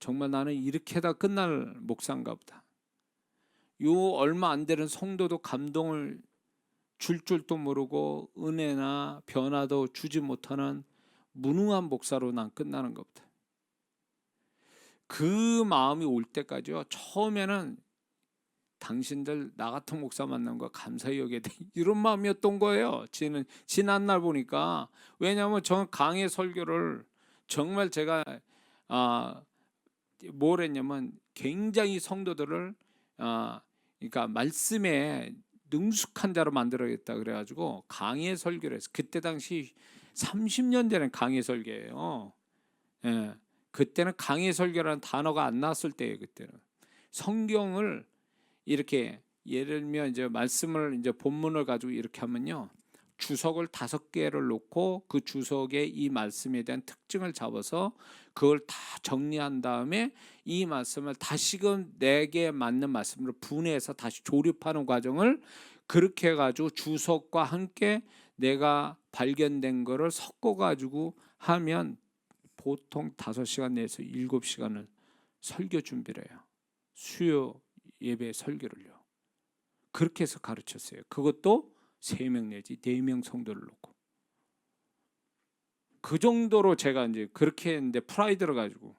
Speaker 1: 정말 나는 이렇게 다 끝날 목사인가 보다. 요 얼마 안 되는 성도도 감동을 줄 줄도 모르고 은혜나 변화도 주지 못하는 무능한 목사로 난 끝나는 것보다. 그 마음이 올 때까지요. 처음에는 당신들 나 같은 목사 만난 거 감사히 여겨야 돼, 이런 마음이었던 거예요. 지난 날 보니까. 왜냐하면 저는 강의 설교를 정말 제가 뭘 했냐면 굉장히 성도들을 그러니까 말씀에 능숙한 자로 만들어야겠다 그래가지고 강의 설교를 했어요. 그때 당시 30년 전에 강의 설교예요. 예, 그때는 강의 설교라는 단어가 안 나왔을 때예요. 그때는 성경을 이렇게 예를 들면 이제 말씀을 이제 본문을 가지고 이렇게 하면요, 주석을 5개를 놓고 그 주석에 이 말씀에 대한 특징을 잡아서 그걸 다 정리한 다음에 이 말씀을 다시금 내게 맞는 말씀으로 분해해서 다시 조립하는 과정을 그렇게 해가지고 주석과 함께 내가 발견된 거를 섞어가지고 하면 보통 5시간 내에서 7시간을 설교 준비를 해요. 수요 예배 설교를요. 그렇게 해서 가르쳤어요. 그것도 3명 내지 4명 성도를 놓고. 그 정도로 제가 이제 그렇게 했는데 프라이드를 가지고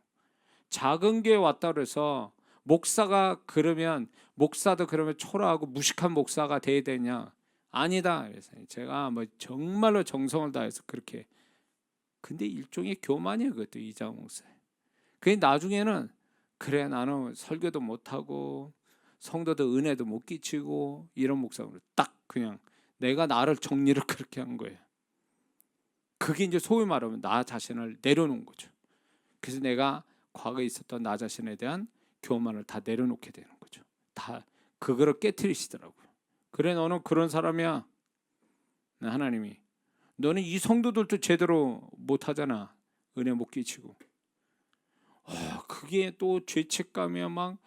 Speaker 1: 작은 교회 왔다 그래서 목사가 그러면 목사도 그러면 초라하고 무식한 목사가 돼야 되냐? 아니다. 그래서 제가 뭐 정말로 정성을 다해서 그렇게. 근데 일종의 교만이에요. 그것도 이장호 목사. 그게 나중에는 그래 나는 설교도 못하고 성도들 은혜도 못 끼치고 이런 목사로 딱 그냥 내가 나를 정리를 그렇게 한 거예요. 그게 이제 소위 말하면 나 자신을 내려놓은 거죠. 그래서 내가 과거에 있었던 나 자신에 대한 교만을 다 내려놓게 되는 거죠. 다 그거를 깨트리시더라고요. 그래 너는 그런 사람이야. 하나님이 너는 이 성도들도 제대로 못하잖아. 은혜 못 끼치고. 그게 또 죄책감이야. 막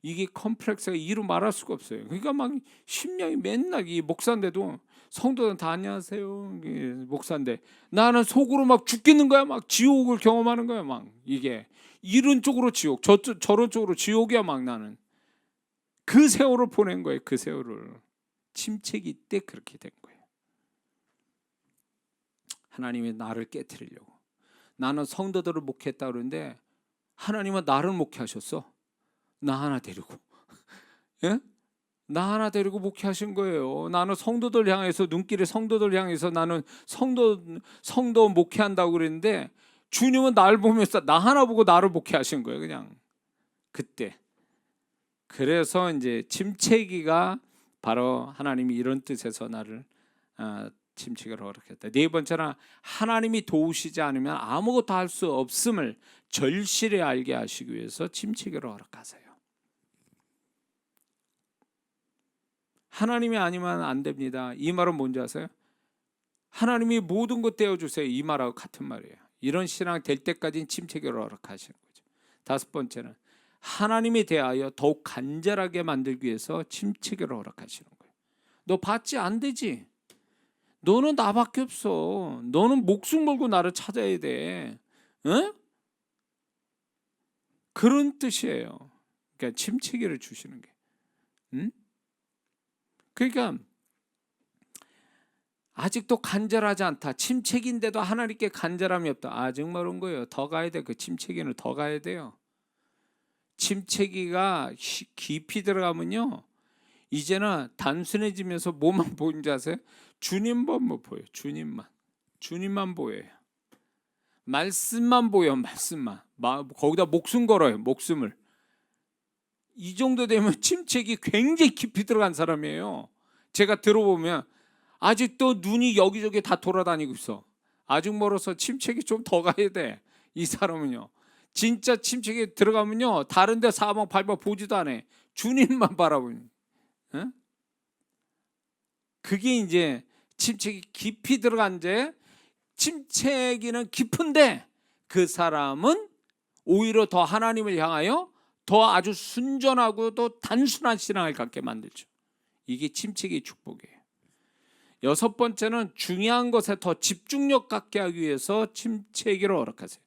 Speaker 1: 이게 컴플렉스가 이루 말할 수가 없어요. 그러니까 막 심령이 맨날 이 목사인데도 성도는 다 안녕하세요 목사인데 나는 속으로 막 죽겠는 거야. 막 지옥을 경험하는 거야. 막 이게 이런 쪽으로 지옥, 저런 쪽으로 지옥이야. 막 나는 그 세월을 보낸 거예요. 그 세월을 침체기 때 그렇게 된 거예요. 하나님이 나를 깨트리려고. 나는 성도들을 목회했다 그러는데 하나님은 나를 목회하셨어. 나 하나 데리고. 예? 나 하나 데리고 목회하신 거예요. 나는 성도들 향해서 눈길이 성도들 향해서 나는 성도 목회한다고 그랬는데 주님은 날 보면서 나 하나 보고 나를 목회하신 거예요. 그냥 그때. 그래서 이제 침체기가 바로 하나님이 이런 뜻에서 나를 침체기를 허락했다. 네 번째는 하나님이 도우시지 않으면 아무것도 할 수 없음을 절실히 알게 하시기 위해서 침체기를 허락하세요. 하나님이 아니면 안 됩니다. 이 말은 뭔지 아세요? 하나님이 모든 것 떼어주세요. 이 말하고 같은 말이에요. 이런 신앙 될 때까지는 침체기를 허락하시는 거죠. 5번째는 하나님에 대하여 더욱 간절하게 만들기 위해서 침체기를 허락하시는 거예요. 너 받지 안 되지. 너는 나밖에 없어. 너는 목숨 걸고 나를 찾아야 돼. 응? 그런 뜻이에요. 그러니까 침체기를 주시는 게. 응? 그러니까 아직도 간절하지 않다. 침체기인데도 하나님께 간절함이 없다. 아직 멀은 거예요. 더 가야 돼. 그 침체기는 더 가야 돼요. 침체기가 깊이 들어가면요, 이제는 단순해지면서 뭐만 보이는지 아세요? 주님만 못 보여요. 주님만 보여요. 말씀만 보여. 말씀만. 거기다 목숨 걸어요. 목숨을. 이 정도 되면 침체기 굉장히 깊이 들어간 사람이에요. 제가 들어보면 아직도 눈이 여기저기 다 돌아다니고 있어. 아직 멀어서 침체기 좀 더 가야 돼. 이 사람은요, 진짜 침체기 들어가면요, 다른 데 사방 밟아 보지도 않아. 주님만 바라보는. 응? 그게 이제 침체기 깊이 들어간 제, 침체기는 깊은데 그 사람은 오히려 더 하나님을 향하여 더 아주 순전하고 또 단순한 신앙을 갖게 만들죠. 이게 침체기의 축복이에요. 여섯 번째는 중요한 것에 더 집중력 갖게 하기 위해서 침체기를 허락하세요.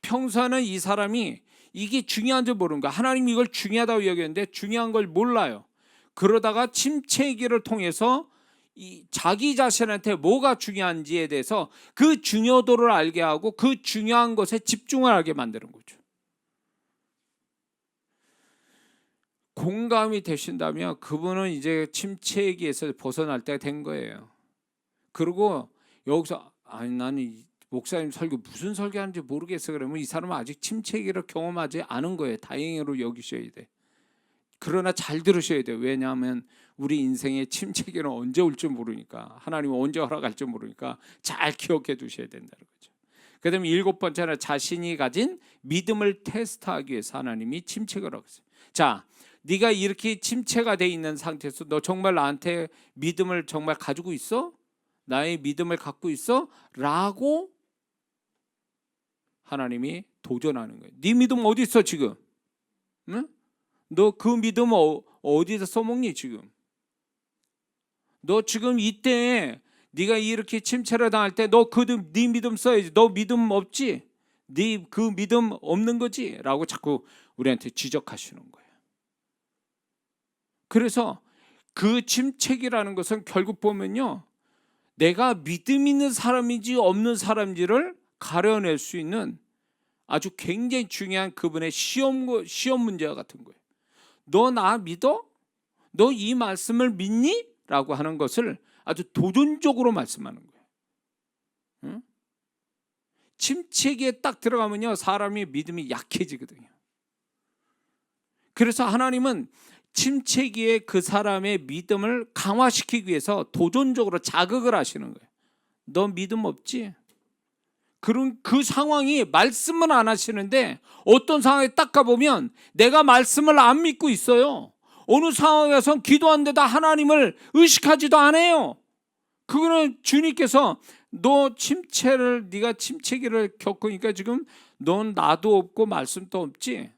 Speaker 1: 평소에는 이 사람이 이게 중요한 줄 모르는 거야. 하나님이 이걸 중요하다고 여겼는데 중요한 걸 몰라요. 그러다가 침체기를 통해서 자기 자신한테 뭐가 중요한지에 대해서 그 중요도를 알게 하고 그 중요한 것에 집중을 하게 만드는 거죠. 공감이 되신다면 그분은 이제 침체기에서 벗어날 때가 된 거예요. 그리고 여기서 아니 나는 목사님 설교 무슨 설교하는지 모르겠어 그러면 이 사람은 아직 침체기를 경험하지 않은 거예요. 다행으로 여기셔야 돼. 그러나 잘 들으셔야 돼요. 왜냐하면 우리 인생의 침체기는 언제 올지 모르니까, 하나님은 언제 허락할지 모르니까 잘 기억해 두셔야 된다는 거죠. 그 다음에 일곱 번째는 자신이 가진 믿음을 테스트하기 위해서 하나님이 침체기를 하셨어요. 자, 네가 이렇게 침체가 돼 있는 상태에서 너 정말 나한테 믿음을 정말 가지고 있어? 나의 믿음을 갖고 있어? 라고 하나님이 도전하는 거예요. 네 믿음 어디 있어 지금? 응? 너 그 믿음 어디서 써먹니 지금? 너 지금 이때 네가 이렇게 침체를 당할 때 너 네 믿음 써야지. 너 믿음 없지? 네 그 믿음 없는 거지? 라고 자꾸 우리한테 지적하시는 거예요. 그래서 그 침체기라는 것은 결국 보면요, 내가 믿음 있는 사람인지 없는 사람인지를 가려낼 수 있는 아주 굉장히 중요한 그분의 시험 문제와 같은 거예요. 너 나 믿어? 너 이 말씀을 믿니? 라고 하는 것을 아주 도전적으로 말씀하는 거예요. 응? 침체기에 딱 들어가면요, 사람이 믿음이 약해지거든요. 그래서 하나님은 침체기에 그 사람의 믿음을 강화시키기 위해서 도전적으로 자극을 하시는 거예요. 너 믿음 없지? 그런 그 상황이 말씀은 안 하시는데 어떤 상황에 딱 가보면 내가 말씀을 안 믿고 있어요. 어느 상황에선 기도하는데도 하나님을 의식하지도 않아요. 그거는 주님께서 네가 침체기를 겪으니까 지금 넌 나도 없고 말씀도 없지.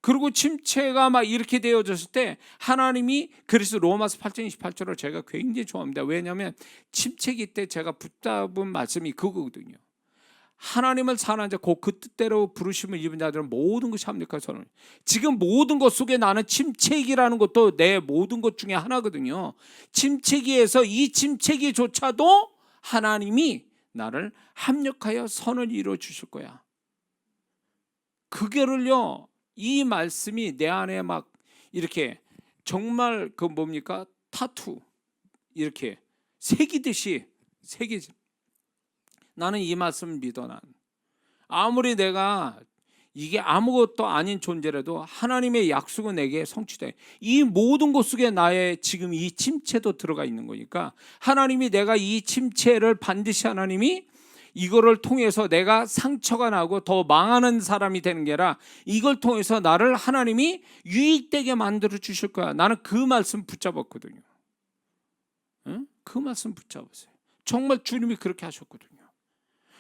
Speaker 1: 그리고 침체가 막 이렇게 되어졌을 때 하나님이, 그래서 로마서 8장 28절을 제가 굉장히 좋아합니다. 왜냐하면 침체기 때 제가 붙잡은 말씀이 그거거든요. 하나님을 사랑하는 자 곧 그 뜻대로 부르심을 입은 자들은 모든 것이 합력하여 선을. 지금 모든 것 속에 나는 침체기라는 것도 내 모든 것 중에 하나거든요. 침체기에서 이 침체기조차도 하나님이 나를 합력하여 선을 이루어 주실 거야. 그거를요, 이 말씀이 내 안에 막 이렇게 정말 그 뭡니까? 타투 이렇게 새기듯이 새기지. 나는 이 말씀을 믿어. 난 아무리 내가 이게 아무것도 아닌 존재라도 하나님의 약속은 내게 성취돼. 이 모든 것 속에 나의 지금 이 침체도 들어가 있는 거니까 하나님이 내가 이 침체를 반드시 하나님이 이거를 통해서 내가 상처가 나고 더 망하는 사람이 되는 게 아니라 이걸 통해서 나를 하나님이 유익되게 만들어 주실 거야. 나는 그 말씀 붙잡았거든요. 응? 그 말씀 붙잡았어요. 정말 주님이 그렇게 하셨거든요.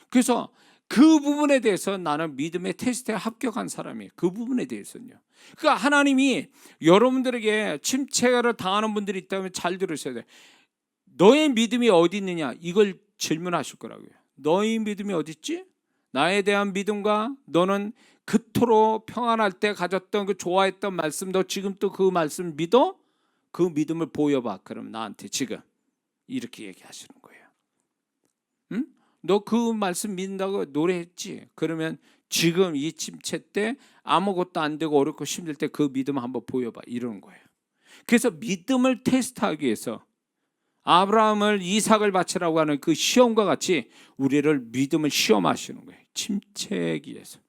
Speaker 1: 그래서 그 부분에 대해서 나는 믿음의 테스트에 합격한 사람이에요. 그 부분에 대해서는요. 그러니까 하나님이 여러분들에게 침체를 당하는 분들이 있다면 잘 들으셔야 돼요. 너의 믿음이 어디 있느냐, 이걸 질문하실 거라고요. 너의 믿음이 어디 있지? 나에 대한 믿음과 너는 그토록 평안할 때 가졌던 그 좋아했던 말씀, 너 지금 또 그 말씀 믿어? 그 믿음을 보여봐. 그럼 나한테 지금 이렇게 얘기하시는 거예요. 응? 너 그 말씀 믿는다고 노래했지? 그러면 지금 이 침체 때 아무것도 안 되고 어렵고 힘들 때 그 믿음 한번 보여봐, 이러는 거예요. 그래서 믿음을 테스트하기 위해서 아브라함을 이삭을 바치라고 하는 그 시험과 같이 우리를 믿음을 시험하시는 거예요. 침체하기 위해서.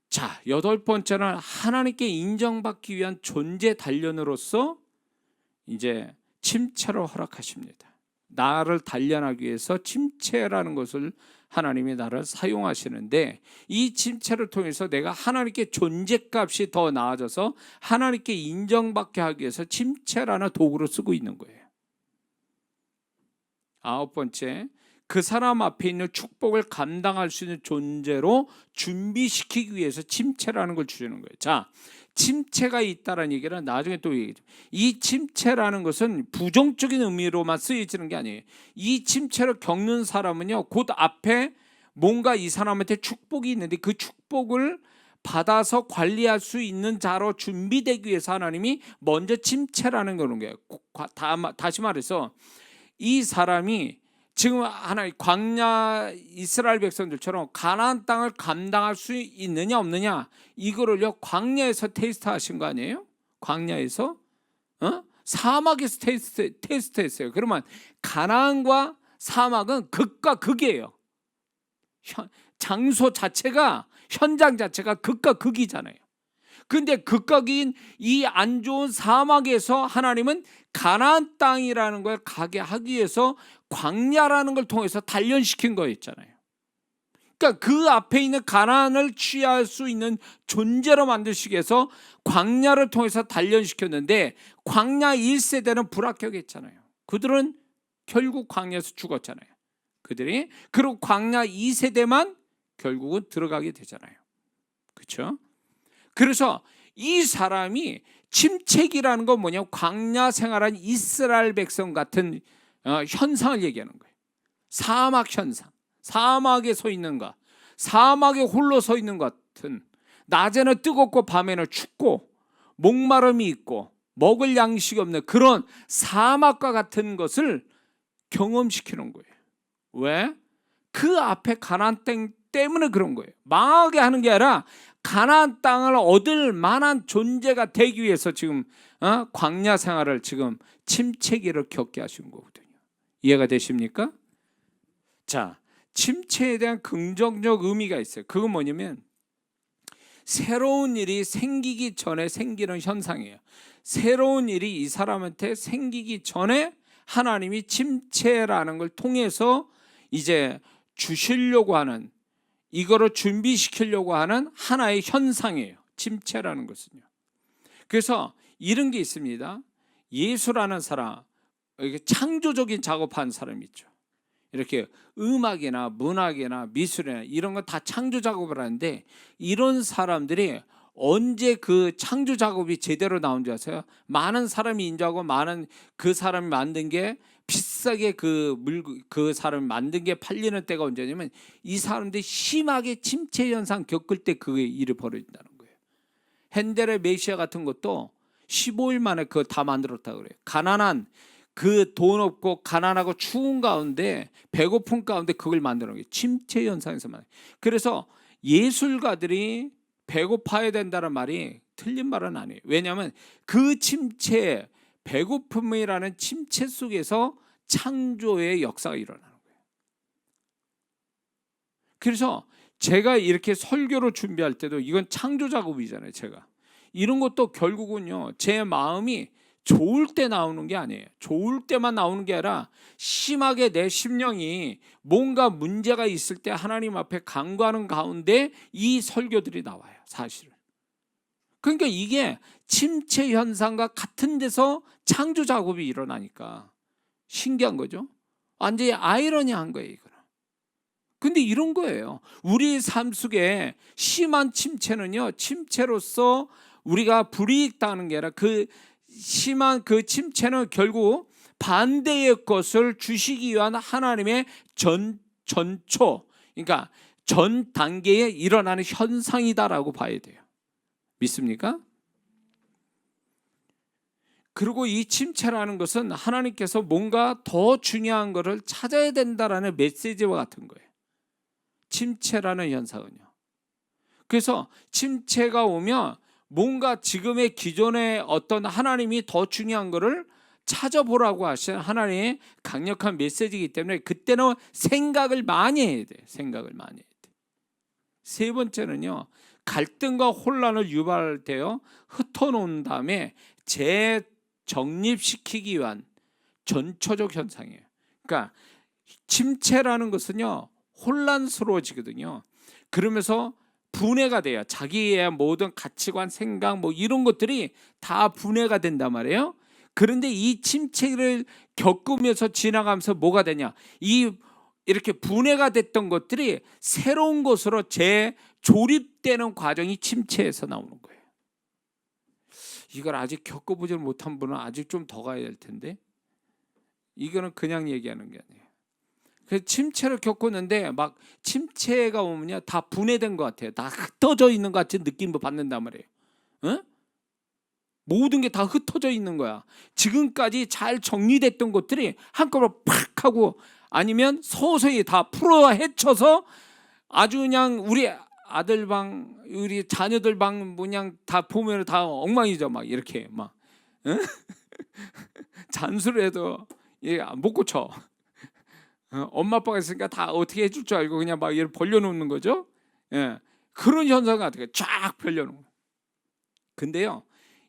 Speaker 1: 자, 8번째는 하나님께 인정받기 위한 존재 단련으로서 이제 침체를 허락하십니다. 나를 단련하기 위해서 침체라는 것을 하나님이 나를 사용하시는데, 이 침체를 통해서 내가 하나님께 존재값이 더 나아져서 하나님께 인정받게 하기 위해서 침체라는 도구로 쓰고 있는 거예요. 9번째, 그 사람 앞에 있는 축복을 감당할 수 있는 존재로 준비시키기 위해서 침체라는 걸 주시는 거예요. 자, 침체가 있다는 얘기는 나중에 또 얘기죠. 이 침체라는 것은 부정적인 의미로만 쓰여지는 게 아니에요. 이 침체를 겪는 사람은요, 곧 앞에 뭔가 이 사람한테 축복이 있는데 그 축복을 받아서 관리할 수 있는 자로 준비되기 위해서 하나님이 먼저 침체라는 거예요. 다시 말해서 이 사람이 지금 하나님 광야 이스라엘 백성들처럼 가나안 땅을 감당할 수 있느냐 없느냐, 이거를요 광야에서 테스트하신 거 아니에요? 광야에서 사막에서 테스트했어요. 그러면 가나안과 사막은 극과 극이에요. 장소 자체가, 현장 자체가 극과 극이잖아요. 근데 극과 극인 이 안 좋은 사막에서 하나님은 가나안 땅이라는 걸 가게 하기 위해서 광야라는 걸 통해서 단련시킨 거였잖아요. 그러니까 그 앞에 있는 가나안을 취할 수 있는 존재로 만드시기 위해서 광야를 통해서 단련시켰는데, 광야 1세대는 불합격했잖아요. 그들은 결국 광야에서 죽었잖아요. 그들이. 그리고 광야 2세대만 결국은 들어가게 되잖아요. 그렇죠? 그래서 이 사람이 침체기라는 건 뭐냐면 광야 생활한 이스라엘 백성 같은 현상을 얘기하는 거예요. 사막 현상, 사막에 서 있는 것, 사막에 홀로 서 있는 것 같은, 낮에는 뜨겁고 밤에는 춥고 목마름이 있고 먹을 양식이 없는 그런 사막과 같은 것을 경험시키는 거예요. 왜? 그 앞에 가나안 땅 때문에 그런 거예요. 망하게 하는 게 아니라 가나안 땅을 얻을 만한 존재가 되기 위해서 지금 광야 생활을 지금 침체기를 겪게 하신 거거든요. 이해가 되십니까? 자, 침체에 대한 긍정적 의미가 있어요. 그건 뭐냐면 새로운 일이 생기기 전에 생기는 현상이에요. 새로운 일이 이 사람한테 생기기 전에 하나님이 침체라는 걸 통해서 이제 주시려고 하는, 이거를 준비시키려고 하는 하나의 현상이에요. 침체라는 것은요. 그래서 이런 게 있습니다. 예수라는 사람, 이렇게 창조적인 작업한 사람이 있죠. 이렇게 음악이나 문학이나 미술이나 이런 거 다 창조 작업을 하는데, 이런 사람들이 언제 그 창조 작업이 제대로 나온지 아세요? 많은 사람이 인정하고 많은 그 사람이 만든 게 비싸게 그 사람이 만든 게 팔리는 때가 언제냐면 이 사람들이 심하게 침체 현상 겪을 때 그게 일이 벌어진다는 거예요. 핸델의 메시아 같은 것도 15일 만에 그거 다 만들었다고 그래요. 가난한 그 돈 없고 가난하고 추운 가운데 배고픈 가운데 그걸 만드는 거예요. 침체 현상에서만. 그래서 예술가들이 배고파야 된다는 말이 틀린 말은 아니에요. 왜냐하면 그 침체, 배고픔이라는 침체 속에서 창조의 역사가 일어나는 거예요. 그래서 제가 이렇게 설교를 준비할 때도 이건 창조 작업이잖아요. 제가 이런 것도 결국은요, 제 마음이 좋을 때 나오는 게 아니에요. 좋을 때만 나오는 게 아니라 심하게 내 심령이 뭔가 문제가 있을 때 하나님 앞에 간구하는 가운데 이 설교들이 나와요. 사실은. 그러니까 이게 침체 현상과 같은 데서 창조 작업이 일어나니까 신기한 거죠. 완전히 아이러니한 거예요, 이거는. 근데 이런 거예요. 우리 삶 속에 심한 침체는요, 침체로서 우리가 불이익 당하는 게 아니라 그 심한 그 침체는 결국 반대의 것을 주시기 위한 하나님의 전초, 그러니까 전 단계에 일어나는 현상이다라고 봐야 돼요. 믿습니까? 그리고 이 침체라는 것은 하나님께서 뭔가 더 중요한 것을 찾아야 된다라는 메시지와 같은 거예요. 침체라는 현상은요. 그래서 침체가 오면 뭔가 지금의 기존의 어떤 하나님이 더 중요한 거를 찾아보라고 하신 하나님의 강력한 메시지이기 때문에 그때는 생각을 많이 해야 돼. 생각을 많이 해야 돼. 세 번째는요. 갈등과 혼란을 유발되어 흩어놓은 다음에 재정립시키기 위한 전초적 현상이에요. 그러니까 침체라는 것은요. 혼란스러워지거든요. 그러면서 분해가 돼요. 자기의 모든 가치관, 생각 뭐 이런 것들이 다 분해가 된단 말이에요. 그런데 이 침체를 겪으면서 지나가면서 뭐가 되냐? 이렇게 분해가 됐던 것들이 새로운 것으로 재조립되는 과정이 침체에서 나오는 거예요. 이걸 아직 겪어보지 못한 분은 아직 좀 더 가야 될 텐데 이거는 그냥 얘기하는 게 아니에요. 그래서 침체를 겪었는데 막 침체가 오면요 다 분해된 것 같아요. 다 흩어져 있는 것 같은 느낌을 받는단 말이에요. 응? 모든 게 다 흩어져 있는 거야. 지금까지 잘 정리됐던 것들이 한꺼번에 팍 하고 아니면 서서히 다 풀어 헤쳐서 아주 그냥 우리 아들 방, 우리 자녀들 방 그냥 다 보면 다 엉망이죠. 막 이렇게 막 응? 잔소리 해도 못 고쳐. 엄마 아빠가 있으니까 다 어떻게 해줄 줄 알고 그냥 막 얘를 벌려놓는 거죠. 예. 그런 현상 같은 게 쫙 벌려놓는 거예요. 근데요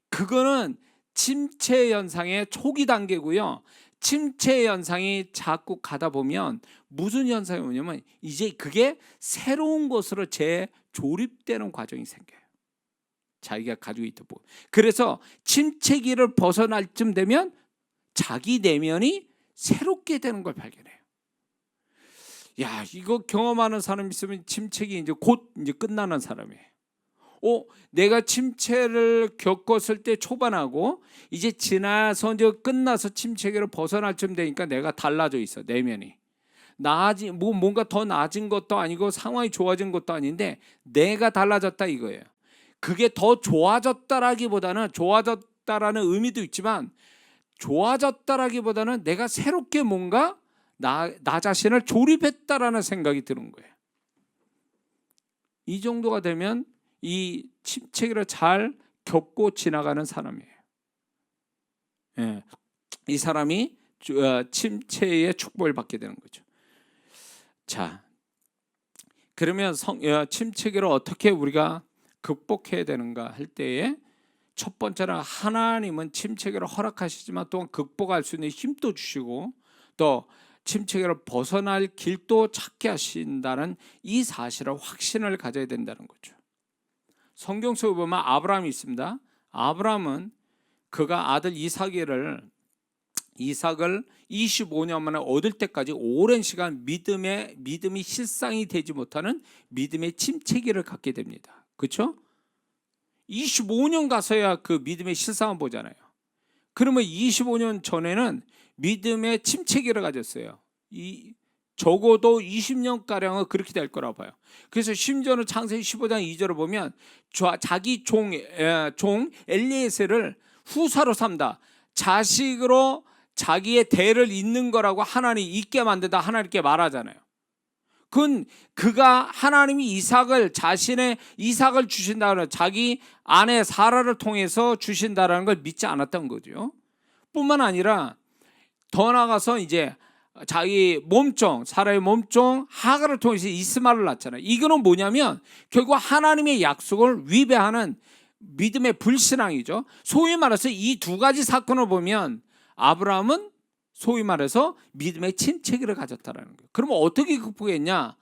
Speaker 1: 그거는 침체 현상의 초기 단계고요. 침체 현상이 자꾸 가다 보면 무슨 현상이 오냐면 이제 그게 새로운 것으로 재조립되는 과정이 생겨요. 자기가 가지고 있던 부 그래서 침체기를 벗어날 쯤 되면 자기 내면이 새롭게 되는 걸 발견해요. 야, 이거 경험하는 사람 있으면 침체기 이제 곧 이제 끝나는 사람이에요. 내가 침체를 겪었을 때 초반하고 이제 지나서 이제 끝나서 침체기를 벗어날 쯤 되니까 내가 달라져 있어. 내면이 뭔가 더 나아진 것도 아니고 상황이 좋아진 것도 아닌데 내가 달라졌다 이거예요. 그게 더 좋아졌다라기보다는 좋아졌다라는 의미도 있지만 좋아졌다라기보다는 내가 새롭게 뭔가 나 자신을 조립했다라는 생각이 드는 거예요. 이 정도가 되면 이 침체기를 잘 겪고 지나가는 사람이에요. 예, 이 사람이 침체의 축복을 받게 되는 거죠. 자, 그러면 침체기를 어떻게 우리가 극복해야 되는가 할 때에 첫 번째는 하나님은 침체기를 허락하시지만 또한 극복할 수 있는 힘도 주시고 또 침체기를 벗어날 길도 찾게 하신다는 이 사실을 확신을 가져야 된다는 거죠. 성경 속에 보면 아브라함이 있습니다. 아브라함은 그가 아들 이삭을 25년 만에 얻을 때까지 오랜 시간 믿음이 실상이 되지 못하는 믿음의 침체기를 갖게 됩니다. 그렇죠? 25년 가서야 그 믿음의 실상을 보잖아요. 그러면 25년 전에는 믿음의 침체기를 가졌어요. 적어도 20년가량은 그렇게 될 거라고 봐요. 그래서 심지어는 창세기 15장 2절을 보면 자기 종 엘리에셀을 후사로 삼다. 자식으로 자기의 대를 잇는 거라고 하나님이 있게 만든다 하나님께 말하잖아요. 그가 하나님이 자신의 이삭을 주신다는 자기 아내 사라를 통해서 주신다라는 걸 믿지 않았던 거죠. 뿐만 아니라 더 나아가서 이제 자기 몸종 사라의 몸종 하갈을 통해서 이스마엘을 낳잖아요. 이거는 뭐냐면 결국 하나님의 약속을 위배하는 믿음의 불신앙이죠. 소위 말해서 이 두 가지 사건을 보면 아브라함은 소위 말해서 믿음의 침체기를 가졌다라는 거예요. 그러면 어떻게 극복했냐?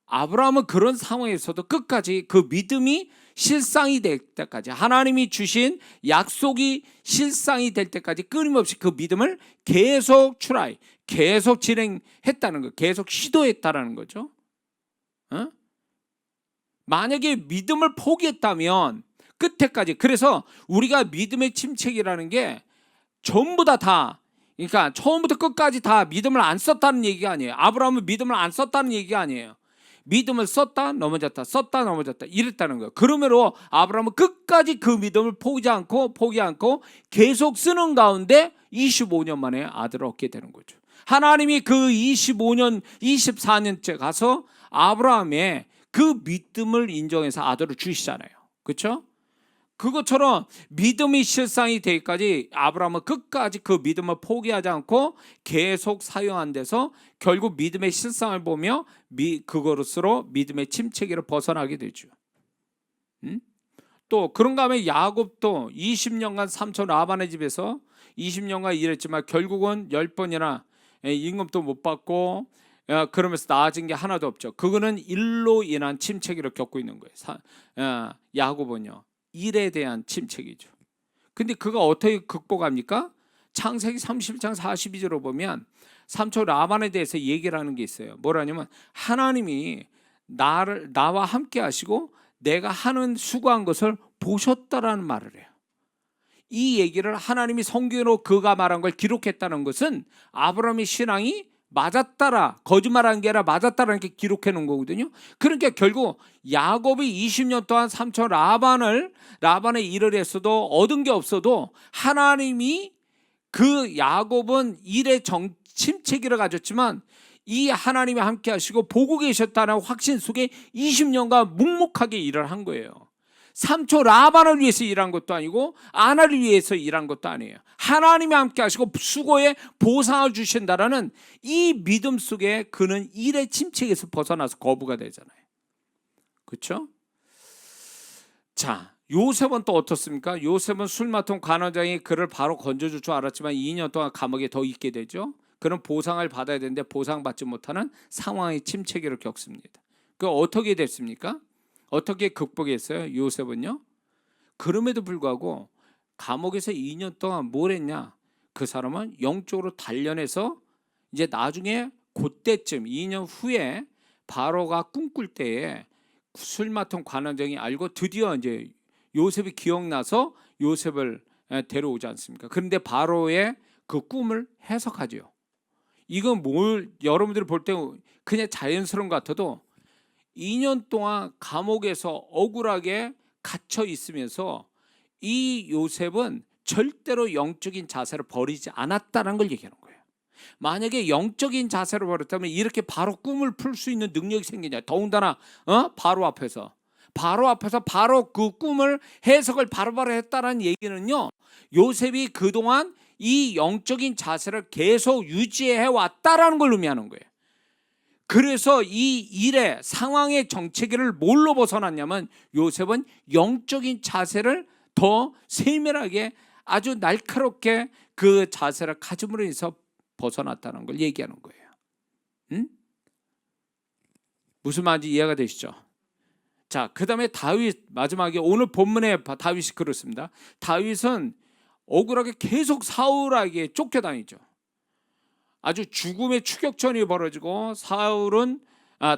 Speaker 1: 아브라함은 그런 상황에서도 끝까지 그 믿음이 실상이 될 때까지 하나님이 주신 약속이 실상이 될 때까지 끊임없이 그 믿음을 계속 계속 진행했다는 거, 계속 시도했다라는 거죠. 만약에 믿음을 포기했다면 끝에까지 그래서 우리가 믿음의 침체기라는 게 전부 다 그러니까 처음부터 끝까지 다 믿음을 안 썼다는 얘기가 아니에요. 아브라함은 믿음을 안 썼다는 얘기가 아니에요. 믿음을 썼다 넘어졌다 썼다 넘어졌다 이랬다는 거예요. 그러므로 아브라함은 끝까지 그 믿음을 포기 않고 계속 쓰는 가운데 25년 만에 아들을 얻게 되는 거죠. 하나님이 그 24년째 가서 아브라함의 그 믿음을 인정해서 아들을 주시잖아요. 그렇죠? 그것처럼 믿음이 실상이 되기까지 아브라함은 끝까지 그 믿음을 포기하지 않고 계속 사용한 데서 결국 믿음의 실상을 보며 그것으로 믿음의 침체기를 벗어나게 되죠. 또 그런가 하면 야곱도 20년간 삼촌 라반의 집에서 20년간 일했지만 결국은 10번이나 임금도 못 받고 그러면서 나아진 게 하나도 없죠. 그거는 일로 인한 침체기를 겪고 있는 거예요. 야곱은요, 일에 대한 침체기죠. 근데 그가 어떻게 극복합니까? 창세기 30장 42절로 보면 삼촌 라반에 대해서 얘기를 하는 게 있어요. 뭐라냐면 하나님이 나와 함께 하시고 내가 하는 수고한 것을 보셨다라는 말을 해요. 이 얘기를 하나님이 성경으로 그가 말한 걸 기록했다는 것은 아브라함의 신앙이 맞았다라, 거짓말한 게 아니라 맞았다라는 게 기록해 놓은 거거든요. 그러니까 결국 야곱이 20년 동안 삼촌 라반의 일을 했어도 얻은 게 없어도 하나님이 그 야곱은 일의 침체기를 가졌지만 이 하나님이 함께 하시고 보고 계셨다는 확신 속에 20년간 묵묵하게 일을 한 거예요. 삼촌 라반을 위해서 일한 것도 아니고 아나를 위해서 일한 것도 아니에요. 하나님이 함께 하시고 수고에 보상을 주신다라는 이 믿음 속에 그는 일의 침체에서 벗어나서 거부가 되잖아요. 그렇죠? 자, 요셉은 또 어떻습니까? 요셉은 술 맡은 관원장이 그를 바로 건져줄 줄 알았지만 2년 동안 감옥에 더 있게 되죠. 그는 보상을 받아야 되는데 보상받지 못하는 상황의 침체기를 겪습니다. 그 어떻게 됐습니까? 어떻게 극복했어요? 요셉은요. 그럼에도 불구하고 감옥에서 2년 동안 뭘 했냐? 그 사람은 영적으로 단련해서 이제 나중에 그때쯤 2년 후에 바로가 꿈꿀 때에 술 맡은 관원장이 알고 드디어 이제 요셉이 기억나서 요셉을 데려오지 않습니까? 그런데 바로의 그 꿈을 해석하죠. 이건 뭘 여러분들이 볼 때 그냥 자연스러운 것 같아도 2년 동안 감옥에서 억울하게 갇혀 있으면서 이 요셉은 절대로 영적인 자세를 버리지 않았다는 걸 얘기하는 거예요. 만약에 영적인 자세를 버렸다면 이렇게 바로 꿈을 풀 수 있는 능력이 생기냐. 더군다나 바로 앞에서 바로 그 꿈을 해석을 바로바로 했다는 얘기는요, 요셉이 그동안 이 영적인 자세를 계속 유지해 왔다라는 걸 의미하는 거예요. 그래서 이 일의 상황의 정체기를 뭘로 벗어났냐면 요셉은 영적인 자세를 더 세밀하게 아주 날카롭게 그 자세를 가짐으로 해서 벗어났다는 걸 얘기하는 거예요. 무슨 말인지 이해가 되시죠? 자, 그 다음에 다윗, 마지막에 오늘 본문에 다윗이 그렇습니다. 다윗은 억울하게 계속 사울에게 쫓겨다니죠. 아주 죽음의 추격전이 벌어지고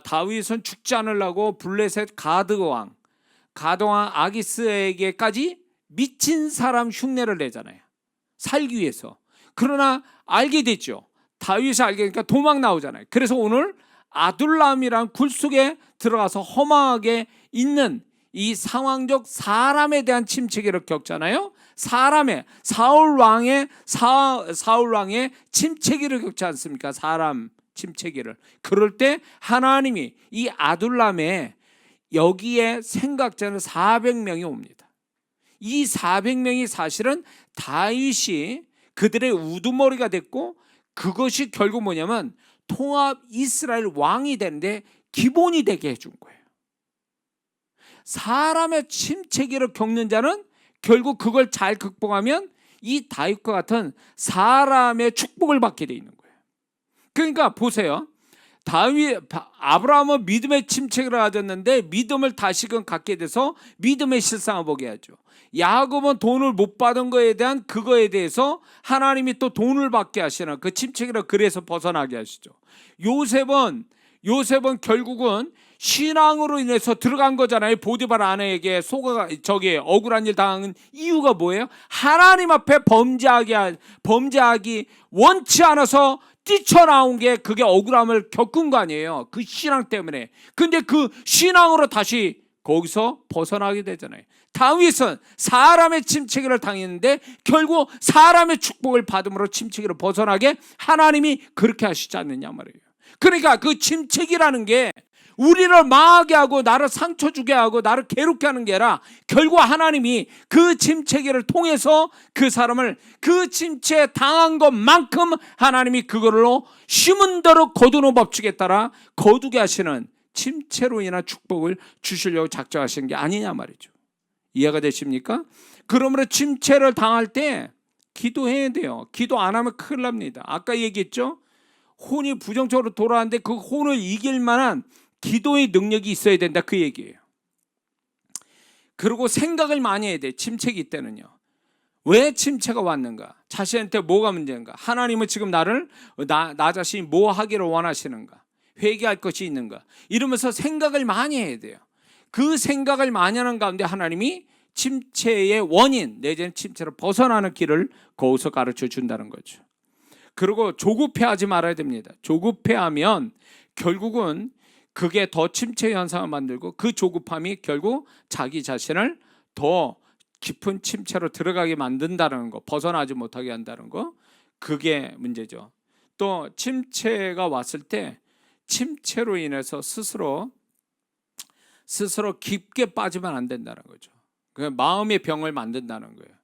Speaker 1: 다윗은 죽지 않으려고 블레셋 가드왕 아기스에게까지 미친 사람 흉내를 내잖아요. 살기 위해서. 그러나 알게 됐죠. 다윗이 알게 되니까 도망 나오잖아요. 그래서 오늘 아둘람이란 굴 속에 들어가서 허망하게 있는 이 상황적 사람에 대한 침체기를 겪잖아요. 사울 왕의 침체기를 겪지 않습니까? 사람 침체기를. 그럴 때 하나님이 이 아둘람에 여기에 생각자는 400명이 옵니다. 이 400명이 사실은 다윗이 그들의 우두머리가 됐고 그것이 결국 뭐냐면 통합 이스라엘 왕이 되는데 기본이 되게 해준 거예요. 사람의 침체기를 겪는 자는 결국 그걸 잘 극복하면 이 다윗과 같은 사람의 축복을 받게 돼 있는 거예요. 그러니까 보세요. 아브라함은 믿음의 침체기를 가졌는데 믿음을 다시금 갖게 돼서 믿음의 실상을 보게 하죠. 야곱은 돈을 못 받은 거에 대한 그거에 대해서 하나님이 또 돈을 받게 하시는 그 침체기를 그래서 벗어나게 하시죠. 요셉은 결국은 신앙으로 인해서 들어간 거잖아요. 보디발 아내에게 억울한 일 당한 이유가 뭐예요? 하나님 앞에 범죄하기 원치 않아서 뛰쳐나온 게 그게 억울함을 겪은 거 아니에요. 그 신앙 때문에. 근데 그 신앙으로 다시 거기서 벗어나게 되잖아요. 다윗은 사람의 침체기를 당했는데 결국 사람의 축복을 받음으로 침체기를 벗어나게 하나님이 그렇게 하시지 않느냐 말이에요. 그러니까 그 침체기라는 게 우리를 망하게 하고 나를 상처 주게 하고 나를 괴롭게 하는 게 아니라 결국 하나님이 그 침체기를 통해서 그 사람을 그 침체에 당한 것만큼 하나님이 그걸로 심은 대로 거두는 법칙에 따라 거두게 하시는 침체로 인한 축복을 주시려고 작정하신 게 아니냐 말이죠. 이해가 되십니까? 그러므로 침체를 당할 때 기도해야 돼요. 기도 안 하면 큰일 납니다. 아까 얘기했죠? 혼이 부정적으로 돌아왔는데 그 혼을 이길 만한 기도의 능력이 있어야 된다, 그 얘기예요. 그리고 생각을 많이 해야 돼. 침체기 때는요. 왜 침체가 왔는가? 자신한테 뭐가 문제인가? 하나님은 지금 나 자신이 뭐 하기를 원하시는가? 회개할 것이 있는가? 이러면서 생각을 많이 해야 돼요. 그 생각을 많이 하는 가운데 하나님이 침체의 원인, 내지는 침체로 벗어나는 길을 거기서 가르쳐 준다는 거죠. 그리고 조급해하지 말아야 됩니다. 조급해하면 결국은 그게 더 침체 현상을 만들고 그 조급함이 결국 자기 자신을 더 깊은 침체로 들어가게 만든다는 거, 벗어나지 못하게 한다는 거, 그게 문제죠. 또 침체가 왔을 때 침체로 인해서 스스로 깊게 빠지면 안 된다는 거죠. 마음의 병을 만든다는 거예요.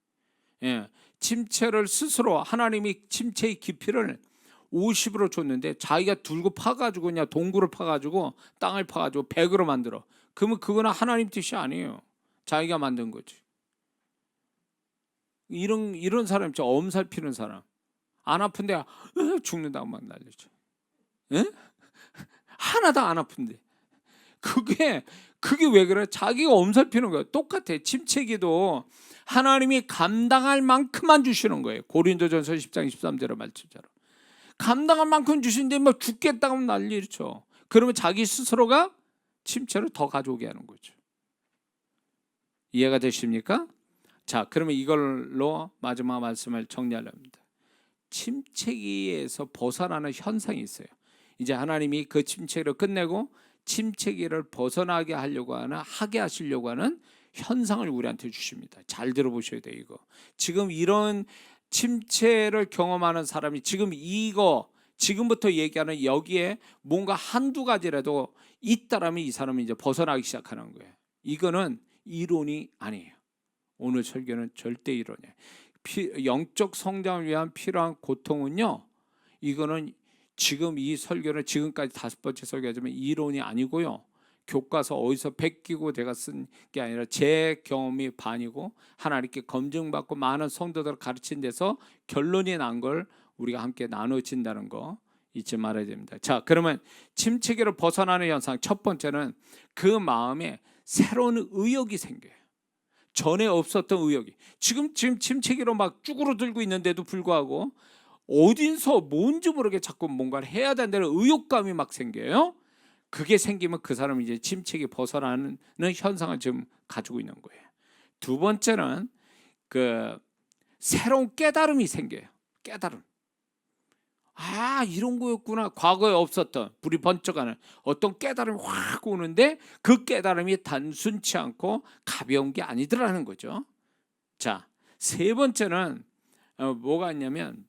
Speaker 1: 예. 침체를 스스로 하나님이 침체의 깊이를 50으로 줬는데 자기가 들고 파가지고 그냥 동굴을 파가지고 땅을 파가지고 100으로 만들어. 그러면 그거는 하나님 뜻이 아니에요. 자기가 만든 거지. 이런 사람 있죠. 엄살 피는 사람. 안 아픈데 죽는다고 막 난리죠. 예? 하나도 안 아픈데. 그게 왜 그래? 자기가 엄살 피는 거예요. 똑같아. 침체기도 하나님이 감당할 만큼만 주시는 거예요. 고린도전서 10장 13절의 말씀처럼. 감당할 만큼 주시는데 막 죽겠다고 하면 난리죠. 그러면 자기 스스로가 침체를 더 가져오게 하는 거죠. 이해가 되십니까? 자, 그러면 이걸로 마지막 말씀을 정리하렵니다. 침체기에서 벗어나는 현상이 있어요. 이제 하나님이 그 침체기를 끝내고 침체기를 벗어나게 하게 하시려고 하는 현상을 우리한테 주십니다. 잘 들어보셔야 돼요. 이거 지금 이런 침체를 경험하는 사람이 지금부터 얘기하는 여기에 뭔가 한두 가지라도 있다라면 이 사람이 이제 벗어나기 시작하는 거예요. 이거는 이론이 아니에요. 오늘 설교는 절대 이론이에요. 영적 성장을 위한 필요한 고통은요, 이거는 지금 이 설교는 지금까지 5번째 설교하지만 이론이 아니고요, 교과서 어디서 베끼고 내가 쓴 게 아니라 제 경험이 반이고 하나님께 검증받고 많은 성도들을 가르친 데서 결론이 난 걸 우리가 함께 나눠진다는 거 잊지 말아야 됩니다. 자, 그러면 침체기를 벗어나는 현상, 첫 번째는 그 마음에 새로운 의욕이 생겨요. 전에 없었던 의욕이. 지금 침체기로 막 쭈그러들고 있는데도 불구하고 어딘서 뭔지 모르게 자꾸 뭔가를 해야 된다는 의욕감이 막 생겨요. 그게 생기면 그 사람이 이제 침체기 벗어나는 현상을 지금 가지고 있는 거예요. 두 번째는 그 새로운 깨달음이 생겨요. 깨달음. 아, 이런 거였구나. 과거에 없었던 불이 번쩍하는 어떤 깨달음이 확 오는데 그 깨달음이 단순치 않고 가벼운 게 아니더라는 거죠. 자, 세 번째는 뭐가 있냐면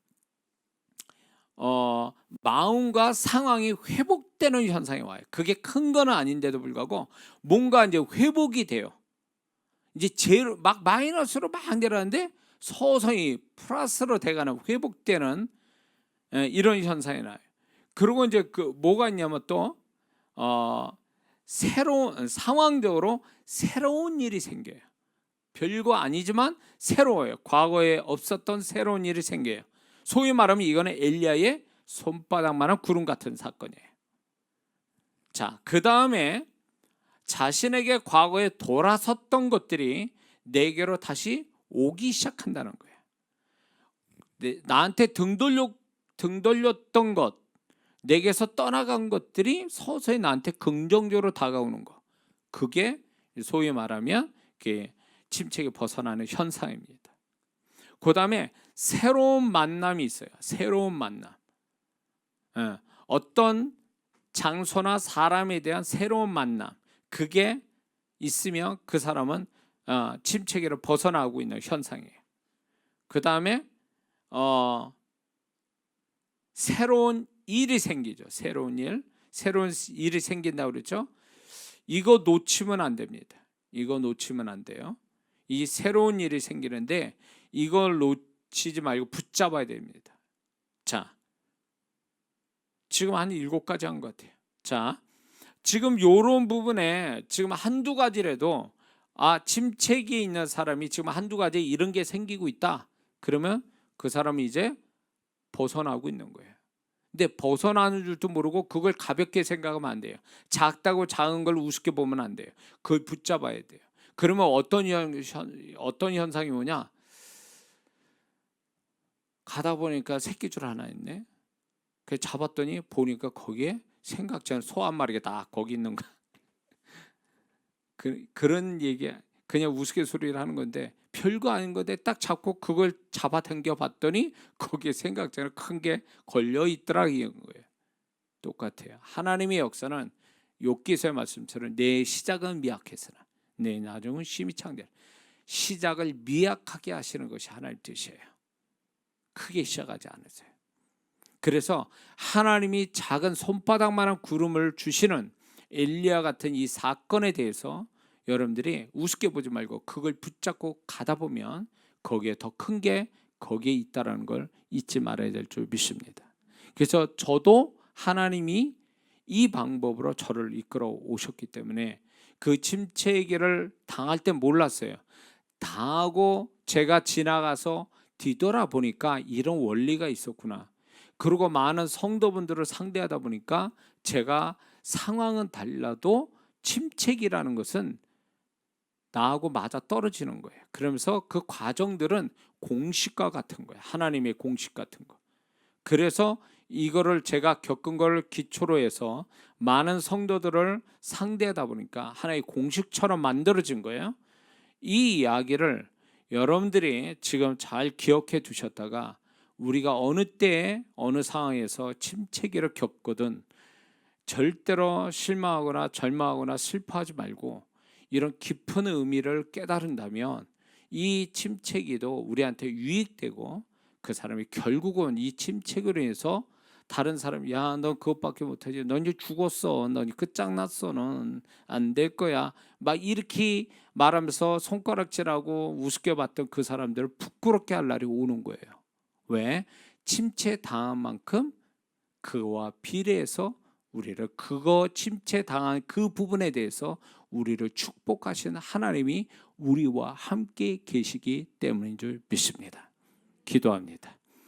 Speaker 1: 마음과 상황이 회복되는 현상이 와요. 그게 큰 거는 아닌데도 불구하고 뭔가 이제 회복이 돼요. 이제 제로 막 마이너스로 막 내려가는데 서서히 플러스로 돼가는 회복되는 이런 현상이 나요. 그리고 이제 그 뭐가 있냐면 또 새로운 상황적으로 새로운 일이 생겨요. 별거 아니지만 새로워요. 과거에 없었던 새로운 일이 생겨요. 소위 말하면 이거는 엘리야의 손바닥만한 구름 같은 사건이에요. 자, 그 다음에 자신에게 과거에 돌아섰던 것들이 내게로 다시 오기 시작한다는 거예요. 나한테 등 돌렸던 것, 내게서 떠나간 것들이 서서히 나한테 긍정적으로 다가오는 것, 그게 소위 말하면 침체에 벗어나는 현상입니다. 그 다음에 새로운 만남이 있어요. 새로운 만남. 어떤 장소나 사람에 대한 새로운 만남, 그게 있으면 그 사람은 침체기를 벗어나고 있는 현상이에요. 그 다음에 새로운 일이 생기죠. 새로운 일, 새로운 일이 생긴다고 그랬죠. 이거 놓치면 안 됩니다. 이거 놓치면 안 돼요. 이 새로운 일이 생기는데 이걸 놓치지 말고 붙잡아야 됩니다. 자, 지금 한 7가지 한 것 같아요. 자, 지금 요런 부분에 지금 한두 가지라도 침체기에 있는 사람이 지금 한두 가지 이런 게 생기고 있다. 그러면 그 사람이 이제 벗어나고 있는 거예요. 근데 벗어나는 줄도 모르고 그걸 가볍게 생각하면 안 돼요. 작다고 작은 걸 우습게 보면 안 돼요. 그걸 붙잡아야 돼요. 그러면 어떤 현상이 오냐? 가다 보니까 새끼줄 하나 있네. 그 잡았더니 보니까 거기에 생각지 않은 소 한 마리가 딱 거기 있는 거. 그런 얘기 그냥 우스갯소리를 하는 건데 별거 아닌 건데 딱 잡고 그걸 잡아당겨 봤더니 거기에 생각지 않은 큰 게 걸려 있더라 이런 거예요. 똑같아요. 하나님의 역사는 욥기서의 말씀처럼 내 시작은 미약해서나 내 나중은 심히 창대하라. 시작을 미약하게 하시는 것이 하나님의 뜻이에요. 크게 시작하지 않으세요. 그래서 하나님이 작은 손바닥만한 구름을 주시는 엘리야 같은 이 사건에 대해서 여러분들이 우습게 보지 말고 그걸 붙잡고 가다 보면 거기에 더 큰 게 거기에 있다는 걸 잊지 말아야 될 줄 믿습니다. 그래서 저도 하나님이 이 방법으로 저를 이끌어 오셨기 때문에 그 침체기를 당할 때 몰랐어요. 당하고 제가 지나가서 뒤돌아보니까 이런 원리가 있었구나. 그리고 많은 성도분들을 상대하다 보니까 제가 상황은 달라도 침체기라는 것은 나하고 맞아 떨어지는 거예요. 그러면서 그 과정들은 공식과 같은 거예요. 하나님의 공식 같은 거. 그래서 이거를 제가 겪은 걸 기초로 해서 많은 성도들을 상대하다 보니까 하나의 공식처럼 만들어진 거예요. 이 이야기를 여러분들이 지금 잘 기억해 두셨다가 우리가 어느 때에 어느 상황에서 침체기를 겪거든 절대로 실망하거나 절망하거나 슬퍼하지 말고 이런 깊은 의미를 깨달은다면 이 침체기도 우리한테 유익되고 그 사람이 결국은 이 침체기로 인해서 다른 사람이 야, 너 그것밖에 못하지. 넌 이제 죽었어. 넌 끝장났어. 넌 안 될 거야. 막 이렇게 말하면서 손가락질하고 우습게 봤던 그 사람들을 부끄럽게 할 날이 오는 거예요. 왜? 침체 당한 만큼 그와 비례해서 우리를 그거 침체 당한 그 부분에 대해서 우리를 축복하시는 하나님이 우리와 함께 계시기 때문인 줄 믿습니다. 기도합니다.